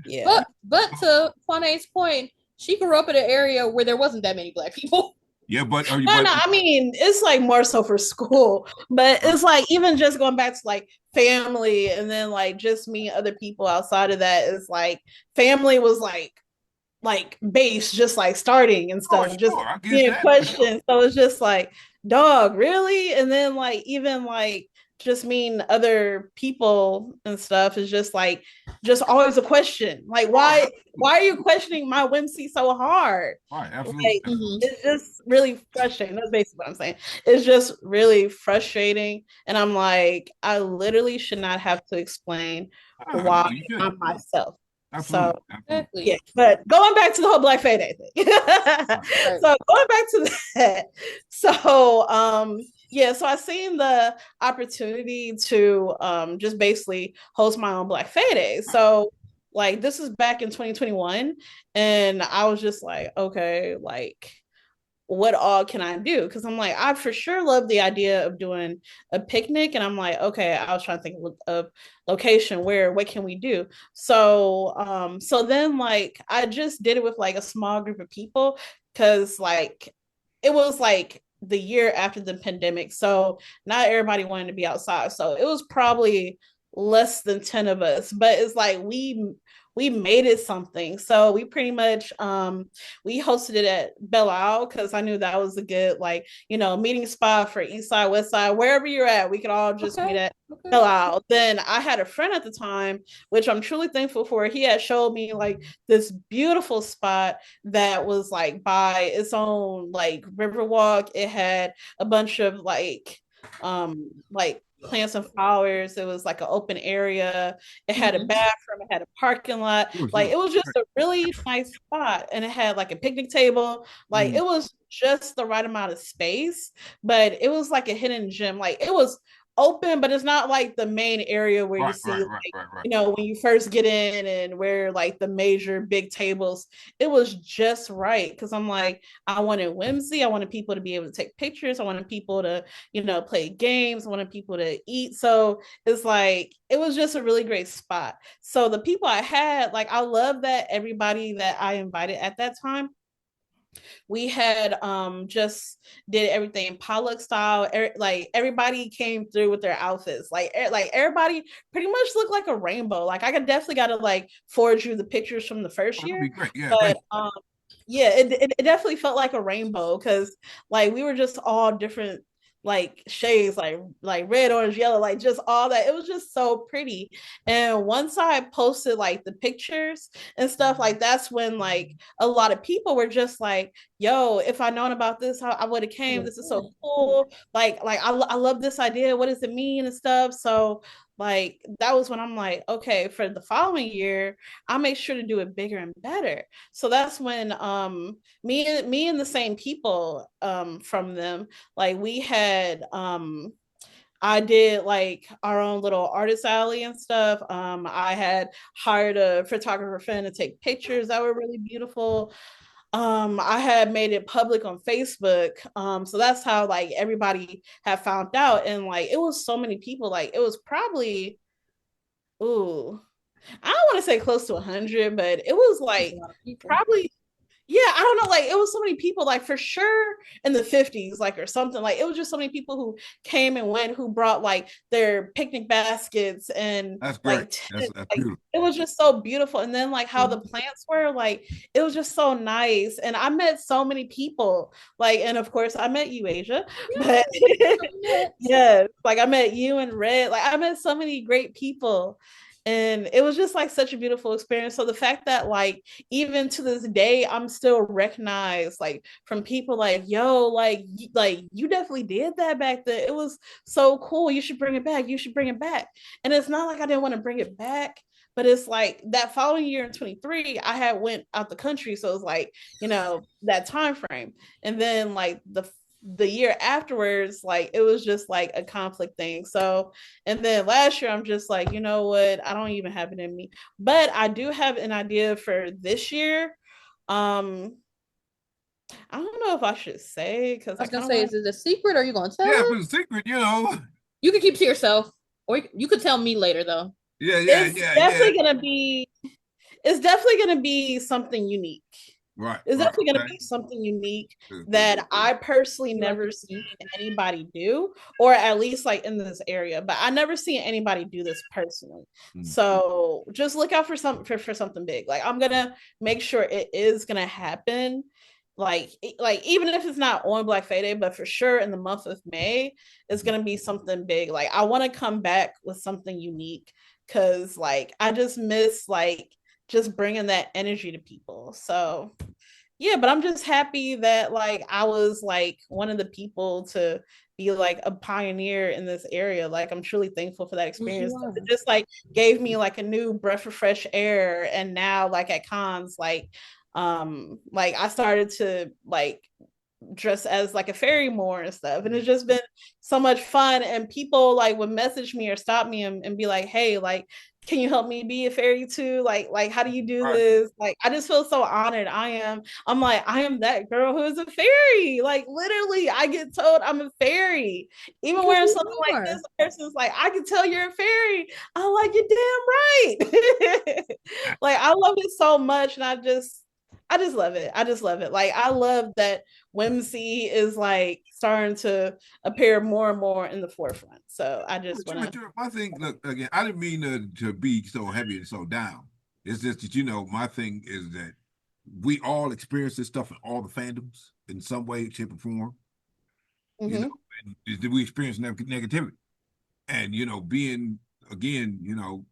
yeah. But to Kwane's point, she grew up in an area where there wasn't that many black people. Yeah, but are you? No, But no, I mean, it's like more so for school, but it's like even just going back to like family and then like just me and other people outside of that is like family was like base, just like starting and oh, stuff, just sure, I get being that for sure. questioned. So it's just like, dog, really? And then like even like just mean other people and stuff is just always a question. Like why are you questioning my whimsy so hard? Right, absolutely. Like it's just really frustrating. That's basically what I'm saying. It's just really frustrating. And I'm like, I literally should not have to explain why No, you shouldn't. I'm myself. Absolutely. So Absolutely. yeah, but going back to the whole Black Friday thing. Right. So going back to that. So yeah, so I seen the opportunity to just basically host my own Black Friday. So like this is back in 2021 and I was just like, okay, like what all can I do? Because I'm like, I for sure love the idea of doing a picnic. And I'm like, okay, I was trying to think of location where what can we do? So then like I just did it with like a small group of people because like it was like the year after the pandemic. So not everybody wanted to be outside. So it was probably less than 10 of us, but it's like we made it something. So we pretty much we hosted it at Belle Isle because I knew that was a good like meeting spot for East Side, West Side, wherever you're at. We could all just meet at Belle Isle. Then I had a friend at the time, which I'm truly thankful for. He had showed me like this beautiful spot that was like by its own like river walk. It had a bunch of like plants and flowers. It was like an open area. It had a bathroom. It had a parking lot. Like it was just a really nice spot, and it had like a picnic table. Like it was just the right amount of space, but it was like a hidden gem. Like it was open, but it's not like the main area where you Right, see right, like, right, right, right. when you first get in and where like the major big tables. It was just right because I'm like, I wanted whimsy. I wanted people to be able to take pictures. I wanted people to play games. I wanted people to eat. So it's like it was just a really great spot. So the people I had, like I love that everybody that I invited at that time, we had just did everything potluck style. Like everybody came through with their outfits. Like everybody pretty much looked like a rainbow. Like I could definitely got to like forward you the pictures from the first That'd year. be great. Yeah, thank But you. yeah, it definitely felt like a rainbow because like we were just all different like shades, like red, orange, yellow, like just all that. It was just so pretty. And once I posted like the pictures and stuff, like that's when like a lot of people were just like, yo, if I known about this, I would have came. This is so cool. Like I love this idea. What does it mean and stuff? So like that was when I'm like, okay, for the following year, I'll make sure to do it bigger and better. So that's when me and the same people from them, like we had I did like our own little artist alley and stuff. I had hired a photographer friend to take pictures that were really beautiful. I had made it public on Facebook. So that's how like everybody had found out. And like it was so many people, like it was probably ooh, I don't want to say close to 100, but it was like probably yeah, I don't know. Like it was so many people, like for sure in the 50s, like or something. Like it was just so many people who came and went, who brought like their picnic baskets and That's great. like That's like beautiful. it was just so beautiful. And then like how the plants were, like it was just so nice. And I met so many people, like, and of course I met you, Asia, but yeah, like I met you and Red. Like I met so many great people. And it was just like such a beautiful experience. So the fact that like even to this day I'm still recognized like from people like yo like you definitely did that back then. It was so cool. You should bring it back. You should bring it back. And it's not like I didn't want to bring it back, but it's like that following year in 23 I had went out the country, so it's like that time frame. And then like the year afterwards, like it was just like a conflict thing. So, and then last year, I'm just like, you know what? I don't even have it in me, but I do have an idea for this year. I don't know if I should say because I I was gonna kind of say, want. is it a secret or are you gonna tell Yeah, if us? it's a secret, You can keep it to yourself, or you could tell me later though. Yeah, yeah, It's yeah, yeah. definitely gonna be. It's definitely gonna be something unique. Right, It's right. definitely going to Okay. be something unique Good, good. that I personally You like never it? seen anybody do, or at least like in this area. But I never seen anybody do this personally. Mm. So just look out for something big. Like I'm gonna make sure it is gonna happen, like even if it's not on Black Friday, but for sure in the month of May, it's gonna be something big. Like I want to come back with something unique because like I just miss like just bringing that energy to people. So yeah, but I'm just happy that like I was like one of the people to be like a pioneer in this area. Like I'm truly thankful for that experience. It just like gave me like a new breath of fresh air. And now like at cons, like I started to like dress as like a fairy more and stuff. And it's just been so much fun. And people like would message me or stop me and be like, hey, like, can you help me be a fairy too? Like, how do you do this? Like, I just feel so honored. I'm like, I am that girl who is a fairy. Like, literally, I get told I'm a fairy. Even wearing something like this, the person's like, I can tell you're a fairy. I'm like, you're damn right. Like, I love it so much. And I just love it. I just love it. Like I love that whimsy is like starting to appear more and more in the forefront. So I just want to. My thing, look again. I didn't mean to be so heavy and so down. It's just that my thing is that we all experience this stuff in all the fandoms in some way, shape, or form. And we experience negativity, and being again,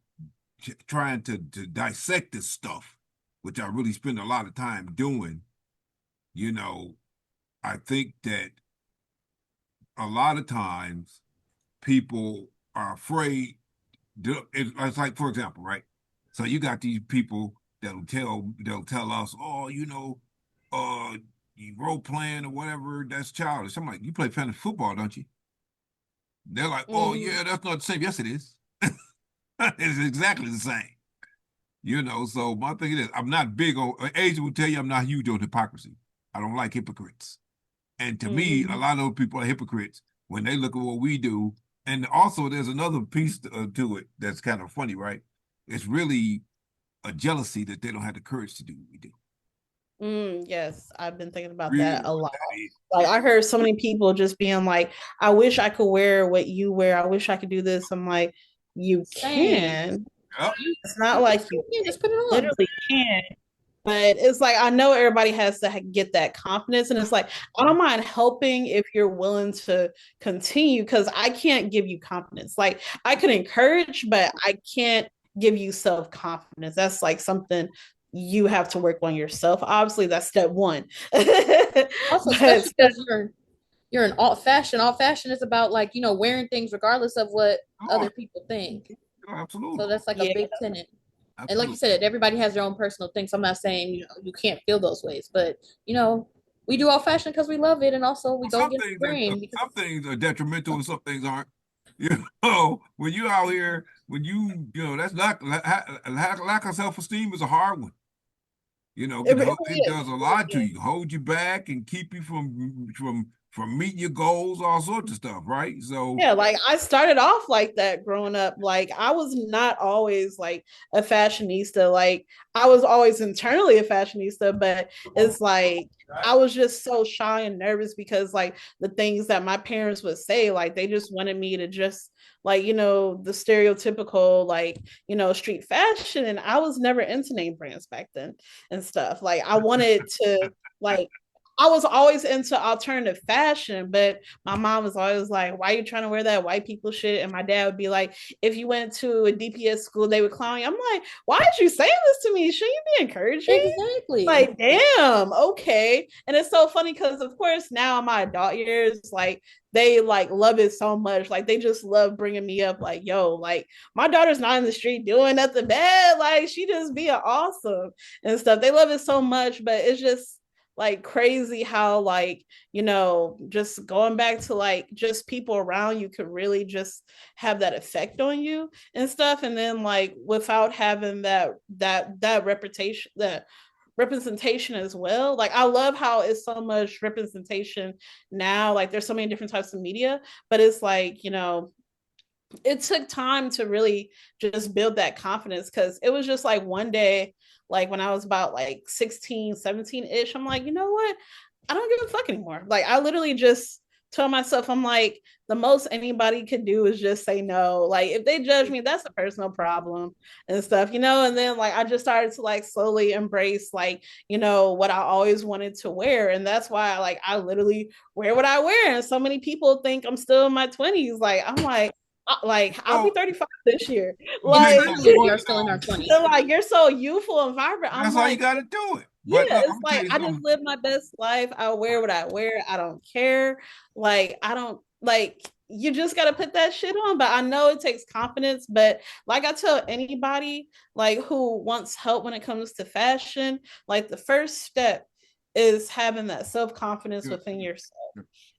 trying to dissect this stuff, which I really spend a lot of time doing. I think that a lot of times people are afraid. It's like, for example, right? So you got these people they'll tell us, oh, you role playing or whatever, that's childish. I'm like, you play fantasy football, don't you? They're like, oh yeah, that's not the same. Yes, it is. It's exactly the same. So my thing is, I'm not big on. Asia will tell you I'm not huge on hypocrisy. I don't like hypocrites. And to me, a lot of those people are hypocrites when they look at what we do. And also, there's another piece to it that's kind of funny, right? It's really a jealousy that they don't have the courage to do what we do. Yes, I've been thinking about that a lot. Like I heard so many people just being like, I wish I could wear what you wear. I wish I could do this. I'm like, you can. Yep. It's not like you just put it on. Literally can. But it's like I know everybody has to get that confidence, and it's like I don't mind helping if you're willing to continue because I can't give you confidence. Like I can encourage, but I can't give you self-confidence. That's like something you have to work on yourself. Obviously, that's step one. Also, especially because you're in alt fashion. Alt fashion is about like wearing things regardless of what other people think. Oh, absolutely. So that's like a big tenet. Absolutely. And like you said, everybody has their own personal thing. So I'm not saying you can't feel those ways, but we do alt fashion because we love it, and also we go against the grain. Some things are detrimental, and some things aren't. When you out here, that's lack of self-esteem is a hard one. It does a lot to you, hold you back, and keep you from meeting your goals, all sorts of stuff, right? So yeah, like I started off like that growing up. Like I was not always like a fashionista. Like I was always internally a fashionista, but it's like I was just so shy and nervous because like the things that my parents would say, like they just wanted me to just like the stereotypical like street fashion, and I was never into name brands back then and stuff. Like I wanted to like I was always into alternative fashion, but my mom was always like, why are you trying to wear that white people shit? And my dad would be like, if you went to a DPS school, they would clown you. I'm like, why are you saying this to me? Shouldn't you be encouraging? Exactly. Like, damn, okay. And it's so funny because, of course, now in my adult years, like, they like love it so much. Like, they just love bringing me up, like, yo, like, my daughter's not in the street doing nothing bad. Like, she just being awesome and stuff. They love it so much, but it's just, like crazy how like just going back to like just people around you could really just have that effect on you and stuff, and then like without having that reputation, that representation as well. Like I love how it's so much representation now, like there's so many different types of media, but it's like it took time to really just build that confidence because it was just like one day, like when I was about like 16, 17-ish, I'm like, you know what? I don't give a fuck anymore. Like I literally just tell myself, I'm like, the most anybody could do is just say no. Like if they judge me, that's a personal problem and stuff, you know. And then like I just started to like slowly embrace like, you know, what I always wanted to wear. And that's why like I literally wear what I wear. And so many people think I'm still in my 20s. Like I'm like I'll be 35 this year. Like we are still in our 20s. so like you're so youthful and vibrant. That's how you gotta do it. But yeah, look, it's like I just live my best life. I wear what I wear. I don't care. Like I don't like you just got to put that shit on. But I know it takes confidence. But like I tell anybody like who wants help when it comes to fashion, like the first step is having that self-confidence within yourself.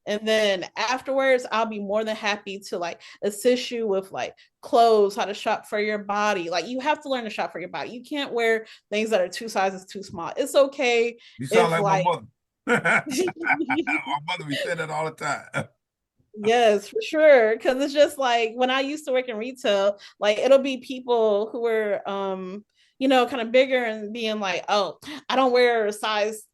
And then afterwards, I'll be more than happy to like assist you with like clothes, how to shop for your body. Like you have to learn to shop for your body. You can't wear things that are 2 sizes too small. It's okay. You sound like my mother. My mother, we say that all the time. Yes, for sure. Cause it's just like when I used to work in retail, like it'll be people who were you know, kind of bigger and being like, oh, I don't wear a size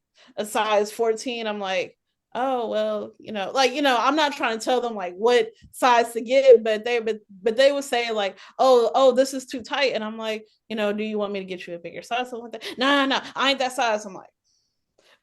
14. I'm like, oh well, you know, like, you know, I'm not trying to tell them like what size to get, but they would say like, oh, this is too tight. And I'm like, you know, do you want me to get you a bigger size? Something like that. No, I ain't that size. I'm like,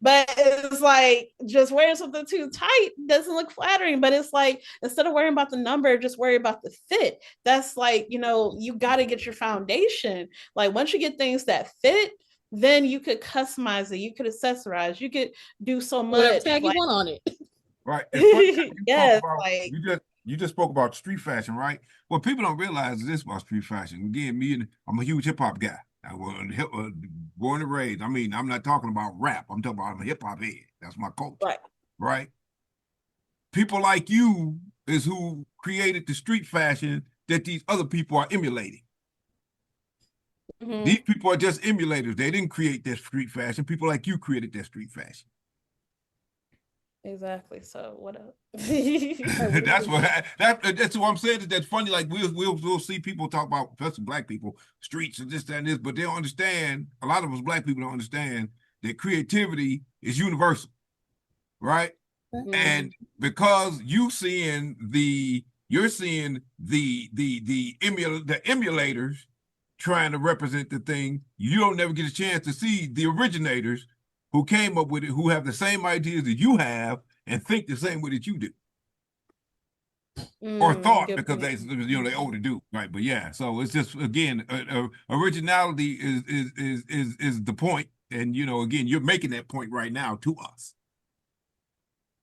but it's like just wearing something too tight doesn't look flattering. But it's like instead of worrying about the number, just worry about the fit. That's like, you know, you got to get your foundation. Like once you get ththings that fit, then you could customize it, you could accessorize, you could do so much. Whatever tag you want on it. Right. Yes, about, like you just spoke about street fashion, right? What people don't realize is this about street fashion. Again, I'm a huge hip hop guy. I was born and raised. I mean, I'm not talking about rap. I'm talking about I'm a hip hop head. That's my culture. Right. People like you is who created the street fashion that these other people are emulating. Mm-hmm. These people are just emulators. They didn't create that street fashion. People like you created that street fashion. Exactly. So what up? That's what I'm saying. That's funny. Like we'll see people talk about, especially black people, streets and this, that, and this, but they don't understand. A lot of us black people don't understand that creativity is universal, right? Mm-hmm. And because you're seeing the emulators trying to represent the thing, you don't never get a chance to see the originators who came up with it, who have the same ideas that you have and think the same way that you do. Or thought, because they older do, right? But yeah, so it's just, again, originality is the point. And, you know, again, you're making that point right now to us.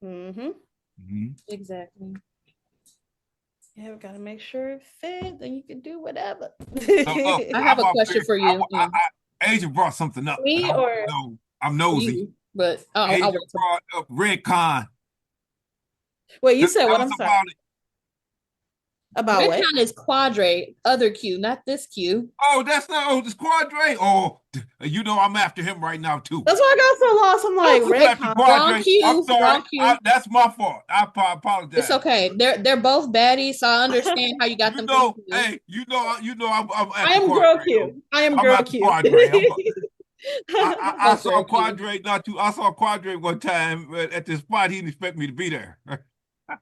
Mm-hmm. Mm-hmm. Exactly. Yeah, we gotta make sure it fits, then you can do whatever. I have a question for you. Asia brought something up. Me or I'm nosy. You, but Asia brought up Redcon. Wait, you said what? I'm sorry. About Redcon what? Is Quadre, other Q, not this Q. Oh, that's not. Oh, this Quadre. Oh, you know I'm after him right now too. That's why I got so lost. I'm like, Redcon. Wrong Q. I'm sorry. Wrong Q. That's my fault. I apologize. It's okay. They're both baddies, so I understand how you got them. Hey, I am girl Q. I am girl Q. I saw Quadre not too. I saw Quadre one time at this spot. He didn't expect me to be there.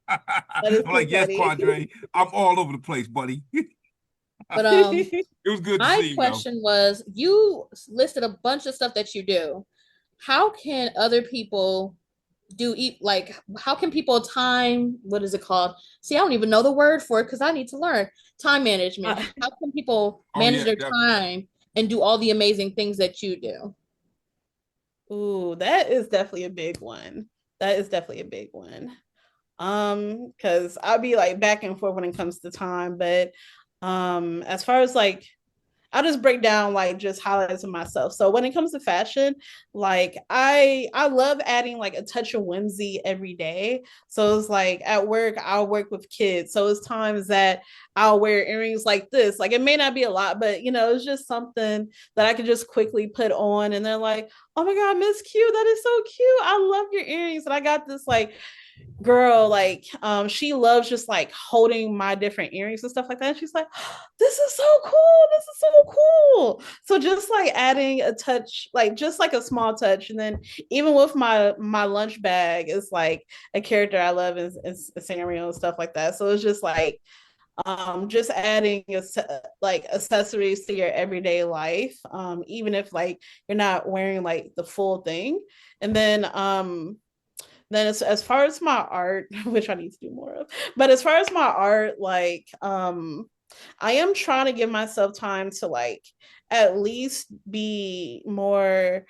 I'm like, yes, Quadre. I'm all over the place, buddy. But it was good to see you. My question was, you listed a bunch of stuff that you do. How can other people how can people time, what is it called? See, I don't even know the word for it because I need to learn time management. How can people manage their time and do all the amazing things that you do? Ooh, that is definitely a big one. Because I'll be like back and forth when it comes to time, but as far as like, I'll just break down like just highlights of myself. So when it comes to fashion, like I love adding like a touch of whimsy every day. So it's like at work, I'll work with kids. So it's times that I'll wear earrings like this. Like it may not be a lot, but you know, it's just something that I can just quickly put on. And they're like, oh my God, Miss Q, that is so cute. I love your earrings. And I got this like girl, like she loves just like holding my different earrings and stuff like that. And she's like, this is so cool, this is so cool. So just like adding a touch, like just like a small touch. And then even with my lunch bag, it's like a character I love is Sanrio and stuff like that. So it's just like just adding like accessories to your everyday life, even if like you're not wearing like the full thing. And then as far as my art, which I need to do more of, but as far as my art, like I am trying to give myself time to like at least be more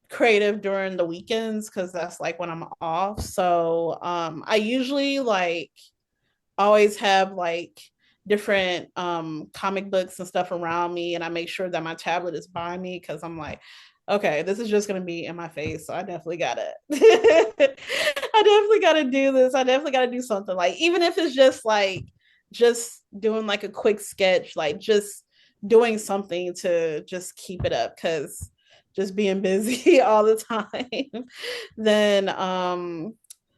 creative during the weekends, because that's like when I'm off. So I usually like always have like different comic books and stuff around me, and I make sure that my tablet is by me, because I'm like, okay, this is just gonna be in my face, so I definitely gotta I definitely gotta do this. I definitely gotta do something, like even if it's just like just doing like a quick sketch, like just doing something to just keep it up, because just being busy all the time. Then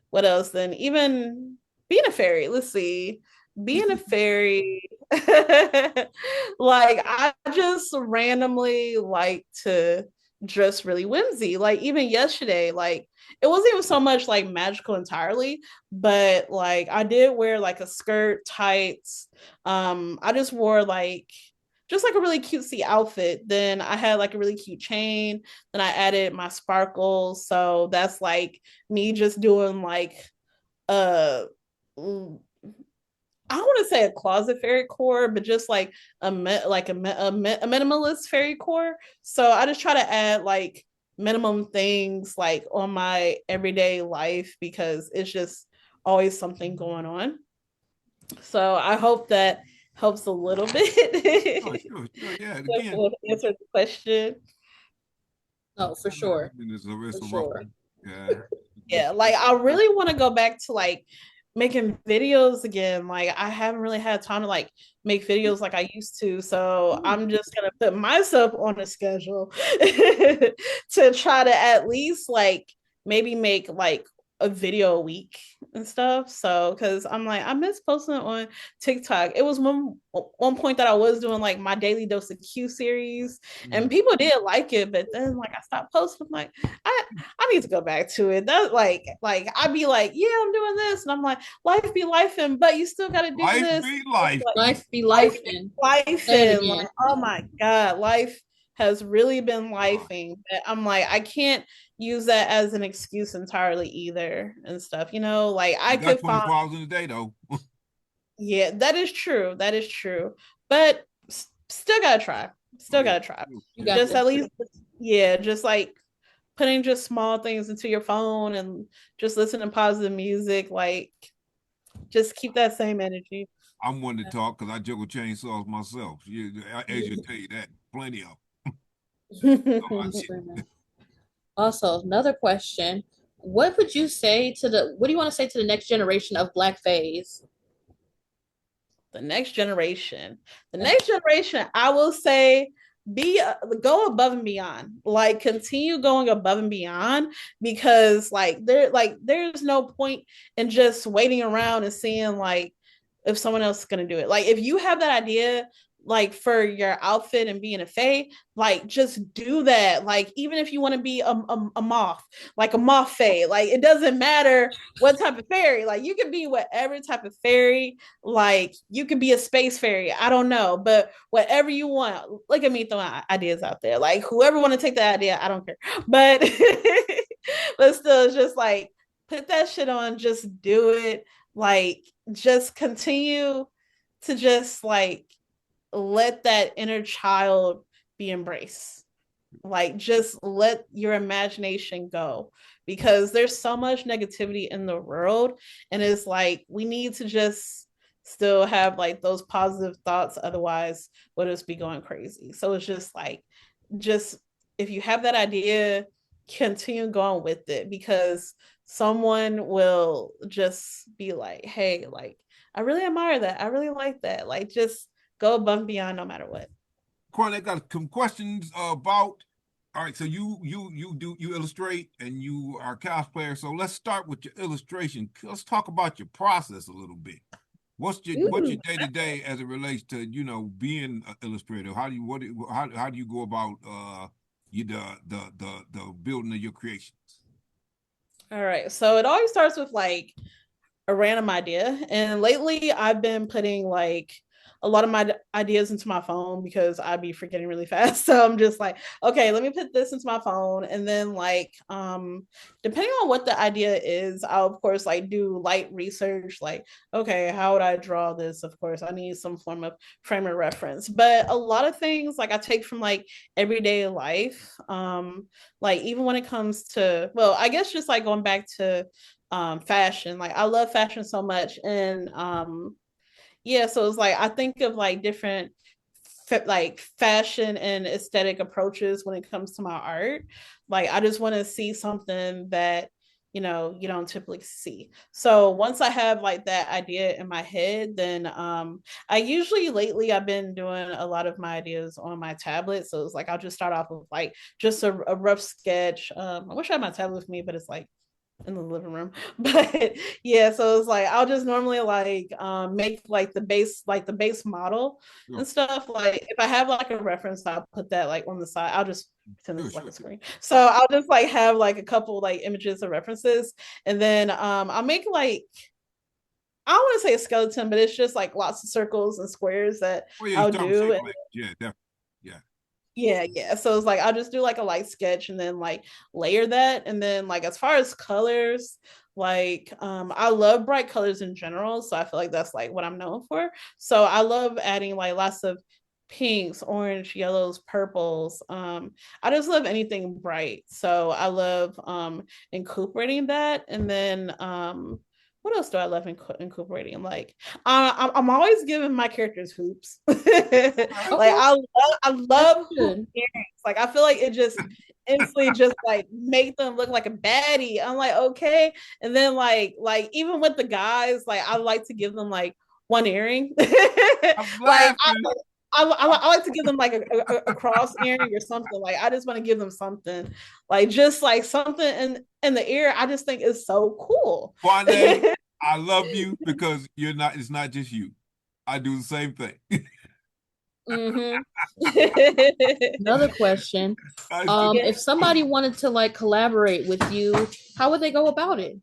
what else? Then even being a fairy. Let's see. Being a fairy, like I just randomly like to dress really whimsy. Like even yesterday, like it wasn't even so much like magical entirely, but like I did wear like a skirt, tights. I just wore like just like a really cutesy outfit. Then I had like a really cute chain. Then I added my sparkles. So that's like me just doing like uh I don't want to say a closet fairy core, but just like a minimalist fairy core. So I just try to add like minimum things like on my everyday life, because it's just always something going on. So I hope that helps a little bit. Oh, sure, sure, yeah. Again, To answer the question. Oh, for sure. It's For a rough sure. one. Yeah. Yeah, like I really want to go back to like making videos again. Like I haven't really had time to like make videos like I used to. So I'm just gonna put myself on a schedule to try to at least like maybe make like a video a week and stuff. So because I'm like I miss posting on TikTok. It was one point that I was doing like my daily dose of Q series, and people did like it, but then like I stopped posting. I'm like I need to go back to it. That's like I'd be like, yeah, I'm doing this, and I'm like, life be life, and but you still got to do Life this. be life. Like, Life be life and life, say it and again. like, oh my god, life has really been lifing. But I'm like, I can't use that as an excuse entirely either, and stuff. You know, like I You got could 24 find, hours in a day though. yeah, that is true. That is true. But still gotta try. Oh Still yeah. gotta try. You got Just this. at least, yeah, just like putting just small things into your phone and just listening to positive music, like just keep that same energy. I'm one to talk because I juggle chainsaws myself. As you tell you that, plenty of. Also, another question. What do you want to say to the next generation of Black Fays? The next generation. The next generation, I will say, be go above and beyond. Like continue going above and beyond, because there's no point in just waiting around and seeing like if someone else is gonna do it. Like if you have that idea like for your outfit and being a fae, like just do that. Like even if you want to be a moth, like a moth fae, like it doesn't matter what type of fairy. Like you can be whatever type of fairy. Like you could be a space fairy. I don't know, but whatever you want. Look at me throwing ideas out there. Like whoever want to take that idea, I don't care. But but still, it's just like put that shit on. Just do it. Like just continue to just like let that inner child be embraced. Like just let your imagination go, because there's so much negativity in the world, and it's like we need to just still have like those positive thoughts, otherwise we'll just be going crazy. So it's just like just if you have that idea, continue going with it, because someone will just be like, hey, like I really admire that, I really like that. Like just go above and beyond no matter what. Quanna got some questions about All right, so you illustrate and you are a cosplayer. So let's start with your illustration. Let's talk about your process a little bit. What's your Ooh. day to day as it relates to being an illustrator? How do you go about you the building of your creations? All right. So it always starts with like a random idea. And lately I've been putting like a lot of my ideas into my phone because I'd be forgetting really fast. So I'm just like, okay, let me put this into my phone. And then like depending on what the idea is, I'll of course like do light research, like, okay, how would I draw this? Of course, I need some form of frame of reference. But a lot of things like I take from like everyday life. Like even when it comes to, well, I guess just like going back to fashion, like I love fashion so much. And yeah, so it's like I think of like different like fashion and aesthetic approaches when it comes to my art. Like I just want to see something that you don't typically see. So once I have like that idea in my head, then I usually lately I've been doing a lot of my ideas on my tablet. So it's like I'll just start off with like just a rough sketch. I wish I had my tablet with me, but it's like in the living room. But yeah, so it's like I'll just normally like make like the base model Sure, and stuff. Like if I have like a reference, I'll put that like on the side. I'll just pretend sure, it's like a sure. screen. So I'll just like have like a couple like images or references, and then I'll make like, I don't want to say a skeleton, but it's just like lots of circles and squares that Oh yeah, you I'll start with do. shape And language. Yeah, definitely. Yeah. yeah, yeah. So it's like I'll just do like a light sketch and then like layer that. And then like as far as colors, like I love bright colors in general. So I feel like that's like what I'm known for. So I love adding like lots of pinks, orange, yellows, purples. I just love anything bright. So I love incorporating that. And then what else do I love incorporating? Like, I'm always giving my characters hoops. Like Okay, I that's love hoop good. earrings. Like I feel like it just instantly just like make them look like a baddie. I'm like, okay. And then like even with the guys, like I like to give them like one earring. I'm Like laughing. I like to give them like a cross earring or something. Like I just want to give them something, like just like something in the ear. I just think is so cool. Quane, I love you because you're not. It's not just you. I do the same thing. Mm-hmm. Another question. Yeah. If somebody wanted to like collaborate with you, how would they go about it?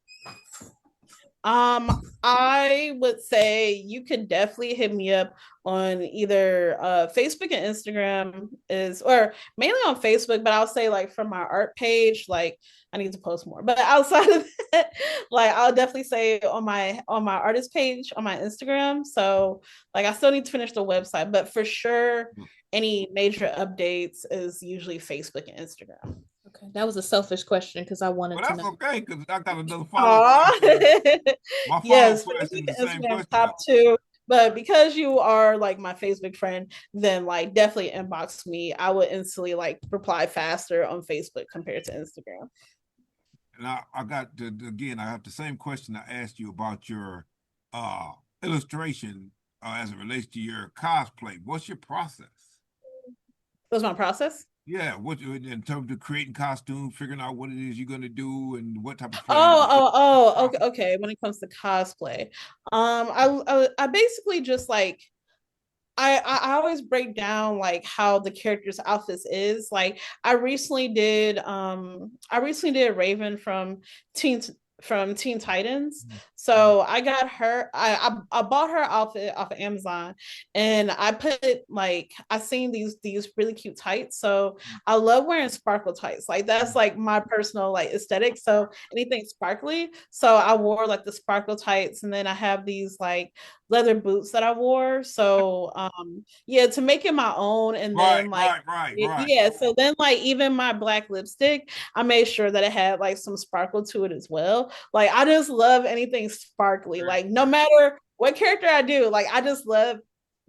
I would say you could definitely hit me up on either Facebook and Instagram is, or mainly on Facebook, but I'll say like from my art page, like I need to post more. But outside of that, like I'll definitely say on my artist page on my Instagram. So like I still need to finish the website, but for sure any major updates is usually Facebook and Instagram. Okay, that was a selfish question because I Well, wanted to that's know. okay because I got another follow-up Aw. question. My follow-up Yes, question Facebook is the and same Instagram question though. top two. But because you are like my Facebook friend, then like definitely inbox me. I would instantly like reply faster on Facebook compared to Instagram. And I got again. I have the same question I asked you about your uh illustration as it relates to your cosplay. What's your process? That was my process. Yeah, what in terms of creating costumes, figuring out what it is you're gonna do, and what type of play you're gonna Okay, okay. When it comes to cosplay, I basically just like I always break down like how the character's outfits is. Like I recently did Raven from Teen Titans. do. So I got her I bought her outfit off of Amazon, and I put like I seen these really cute tights. So I love wearing sparkle tights. Like that's like my personal like aesthetic. So anything sparkly. So I wore like the sparkle tights, and then I have these like leather boots that I wore. So yeah, to make it my own. And Right, then like right, right, right. yeah, so then like even my black lipstick, I made sure that it had like some sparkle to it as well. Like I just love anything sparkly. Like no matter what character I do, like I just love,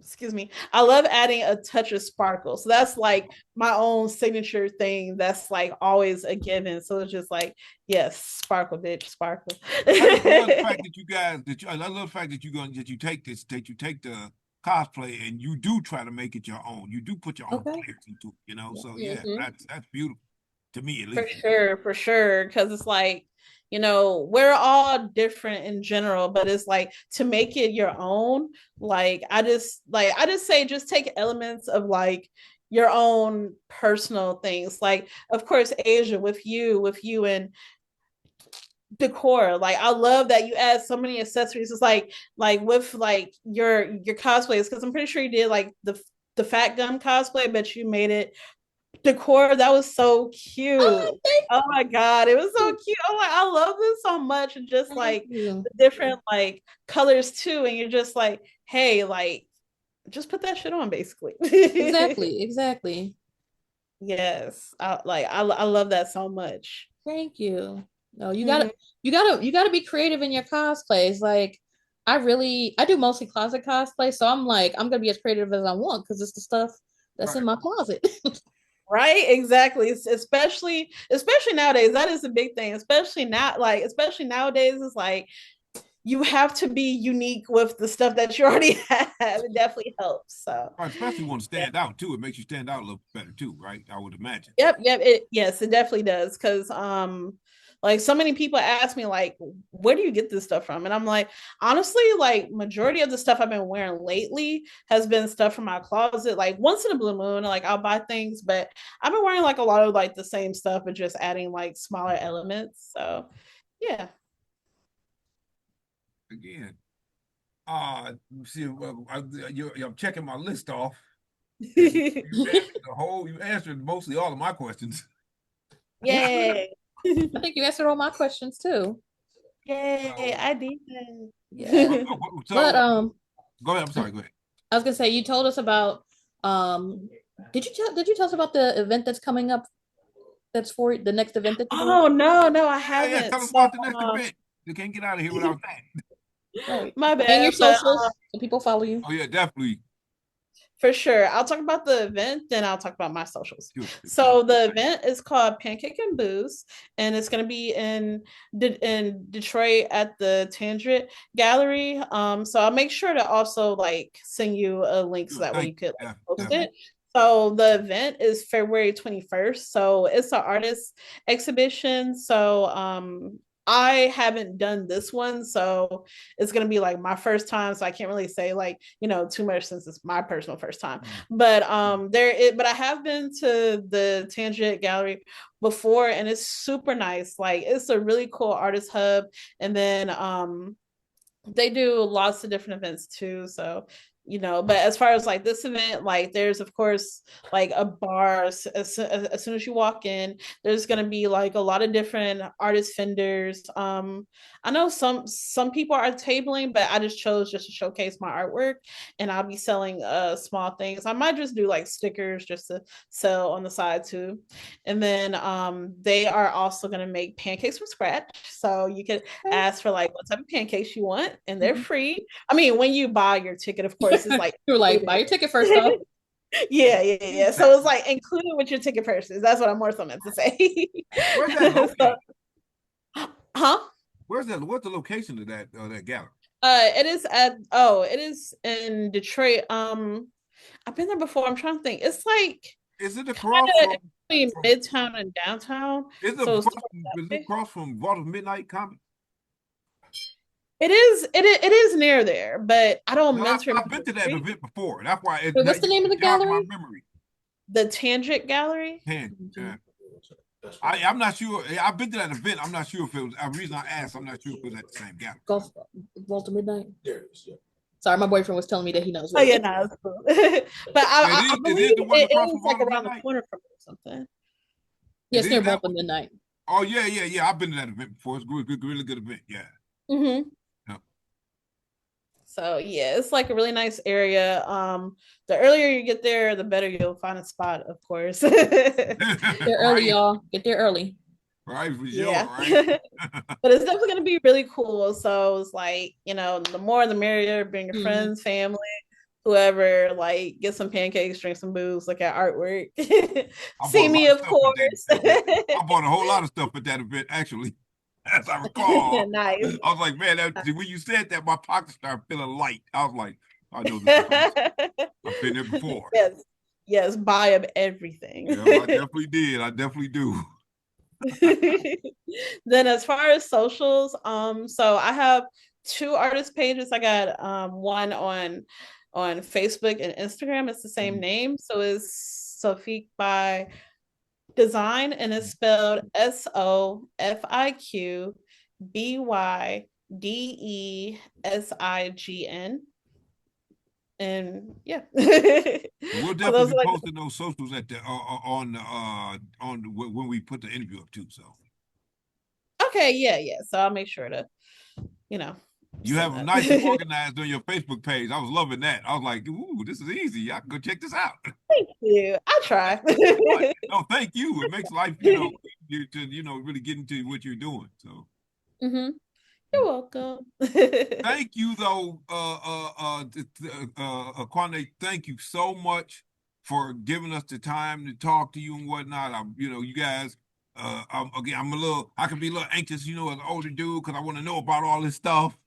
excuse me, I love adding a touch of sparkle. So that's like my own signature thing that's like always a given. So it's just like, yes, sparkle, bitch, sparkle. I just love the fact that you guys I love the fact that that you take this that you take the cosplay and you do try to make it your own. You do put your own Okay. flair into it, you know. So yeah, Mhm. that's beautiful. To me, at For least. sure. Because it's like, we're all different in general, but it's like to make it your own. I just say just take elements of like your own personal things. Like, of course, Asia with you and decor. Like, I love that you add so many accessories. It's like with like your cosplays, because I'm pretty sure you did like the fat gum cosplay, but you made it decor. That was so cute. Oh my god, it was so cute. I'm like, I love this so much, and just Thank like you. the different like colors too. And you're just like, hey, like, just put that shit on, basically. Exactly. Yes, I love that so much. Thank you. No, you Mhm. gotta, you gotta be creative in your cosplays. Like, I do mostly closet cosplay, so I'm like, I'm gonna be as creative as I want because it's the stuff that's in Right. my closet. Right, exactly. Especially nowadays, that is a big thing. Especially nowadays, it's like you have to be unique with the stuff that you already have. It definitely helps. So Right, especially when to yeah. stand out too. It makes you stand out a little better too, right? I would imagine. Yep. Yes, it definitely does. Cause like so many people ask me like, where do you get this stuff from? And I'm like, honestly, like majority of the stuff I've been wearing lately has been stuff from my closet. Like once in a blue moon, like I'll buy things, but I've been wearing like a lot of like the same stuff, but just adding like smaller elements. So yeah. Again, see, I'm checking my list off, and you answered mostly all of my questions. Yay. I think you answered all my questions too. Yay, So, I did Yeah. that. But so go ahead. I'm sorry. Go ahead. I was gonna say you told us about did you tell us about the event that's coming up that's for the next event that you're doing? Oh no, I Yeah. haven't. Tell us So about the next event. You can't get out of here without that. Right. my And your bad, but socials so people follow you. Oh yeah, definitely. for sure. I'll talk about the event, then I'll talk about my socials. Sure. So the event is called Pancake and Booze, and it's going to be in Detroit at the Tangent Gallery. So I'll make sure to also like send you a link so Sure. that way Thank you could you. like post Okay. it. So the event is February 21st. So it's an artist exhibition. So I haven't done this one, so it's gonna be like my first time. So I can't really say like too much since it's my personal first time. But but I have been to the Tangent Gallery before, and it's super nice. Like it's a really cool artist hub, and then they do lots of different events too. So but as far as like this event, like there's of course like a bar. As soon as you walk in, there's going to be like a lot of different artist vendors. I know some people are tabling, but I just chose just to showcase my artwork, and I'll be selling small things. I might just do like stickers just to sell on the side too. And then they are also going to make pancakes from scratch, so you could ask for like what type of pancakes you want, and they're free. I mean, when you buy your ticket, of course, it's like You're like, buy your ticket first off. yeah. So it's like included with your ticket purchase. That's what I'm more so meant to say. Where's that So, located? huh? Where's that? What's the location of that gallery? It is in Detroit. I've been there before. I'm trying to think. It's like Is it across kind of between from Midtown and downtown. So it's is it across from Walter's Midnight Comic? it is near there, but I don't No, mentor I've been to that event before. That's why Wait, what's the name of the jogged my gallery? memory. the Tangent Gallery. Yeah. I'm not sure. I've been to that event. I'm not sure if it was the reason I asked. I'm not sure if it was at the same gallery. Golf Walter Midnight. Sorry, my boyfriend was telling me that he knows. Oh yeah, no, it's cool. But I It is believe the one it across is from like Walter's around the Midnight. corner from it or something. Yes, It near is that Walter one? Midnight. Oh yeah. I've been to that event before. It's good, really good event. Yeah. Mm-hmm. Yeah. So yeah, it's like a really nice area. The earlier you get there, the better you'll find a spot, of course. Get there early, Right. y'all. Get there early. Right, for sure, Yeah. right? But it's definitely gonna be really cool. So it's like, the more the merrier. Bring your Mhm. friends, family, whoever, like get some pancakes, drink some booze, look at artwork. I See bought a lot me, of of stuff at course. that event. I bought a whole lot of stuff at that event, actually. As I recall, Nice. I was like, man, when you said that, my pocket started feeling light. I was like, I know this is awesome. I've been there before. Yes, yes, buy of everything. Yeah, I definitely did. I definitely do. Then as far as socials, so I have two artist pages. I got one on Facebook and Instagram. It's the same name. So it's Sofiq by Design, and it's spelled SOFIQBYDESIGN. And yeah. We'll So those definitely are be like, posting those socials at the on when we put the interview up too. So okay, yeah. So I'll make sure to, you know, you send have them that. nice and organized on your Facebook page. I was loving that. I was like, ooh, this is easy. I can go check this out. Thank you. I try. No, thank you. It makes life, you to really get into what you're doing. So Mm-hmm. You're welcome. thank you though, Quanna, thank you so much for giving us the time to talk to you and whatnot. You guys, I can be a little anxious, as an older dude, because I want to know about all this stuff.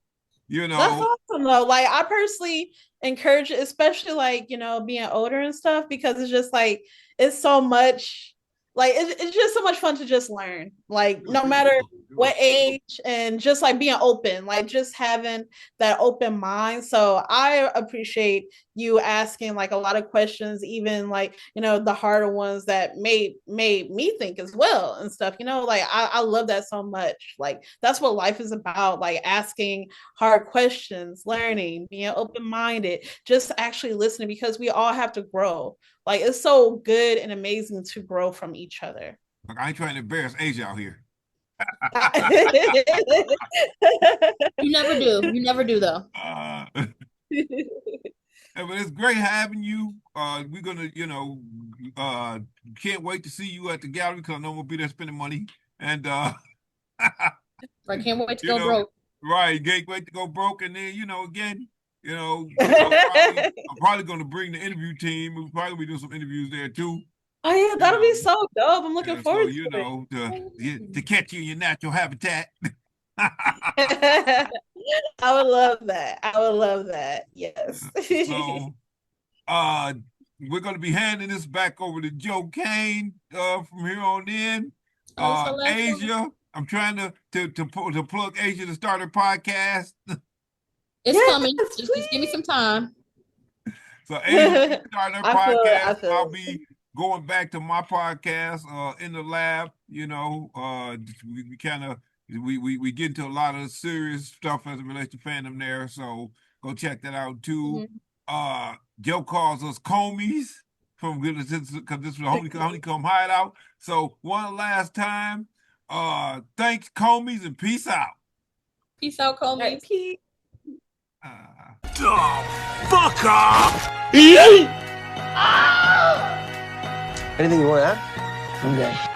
That's awesome though. Like I personally encourage it, especially like, being older and stuff, because it's just like it's so much like it's just so much fun to just learn. Like no matter what age, and just like being open, like just having that open mind. So I appreciate you asking like a lot of questions, even like, the harder ones that made me think as well and stuff. Like I love that so much. Like that's what life is about, like asking hard questions, learning, being open-minded, just actually listening, because we all have to grow. Like it's so good and amazing to grow from each other. Like, I ain't trying to embarrass Asia out here. You never do. You never do though. But it's great having you. We're gonna, can't wait to see you at the gallery, because I know we'll be there spending money. And I can't wait to go broke. Right, can't wait to go broke. And then, again, I'm probably gonna bring the interview team. We'll probably be doing some interviews there too. Oh yeah, that'll be so dope. I'm looking forward to it. To catch you in your natural habitat. I would love that. I would love that. Yes. So we're gonna be handing this back over to Joe Kane from here on in. Asia, I'm trying to plug Asia to start her podcast. It's coming. Just give me some time. So Asia start her podcast. I'll be going back to my podcast in the lab. We kind of we get into a lot of serious stuff as it relates to fandom there. So go check that out too. Mm-hmm. Joe calls us Comies because this is the Honeycomb Hideout. So one last time, thanks Comies, and peace out. Peace out, Comies. Right, peace. Fuck off! Anything you want to add? Okay.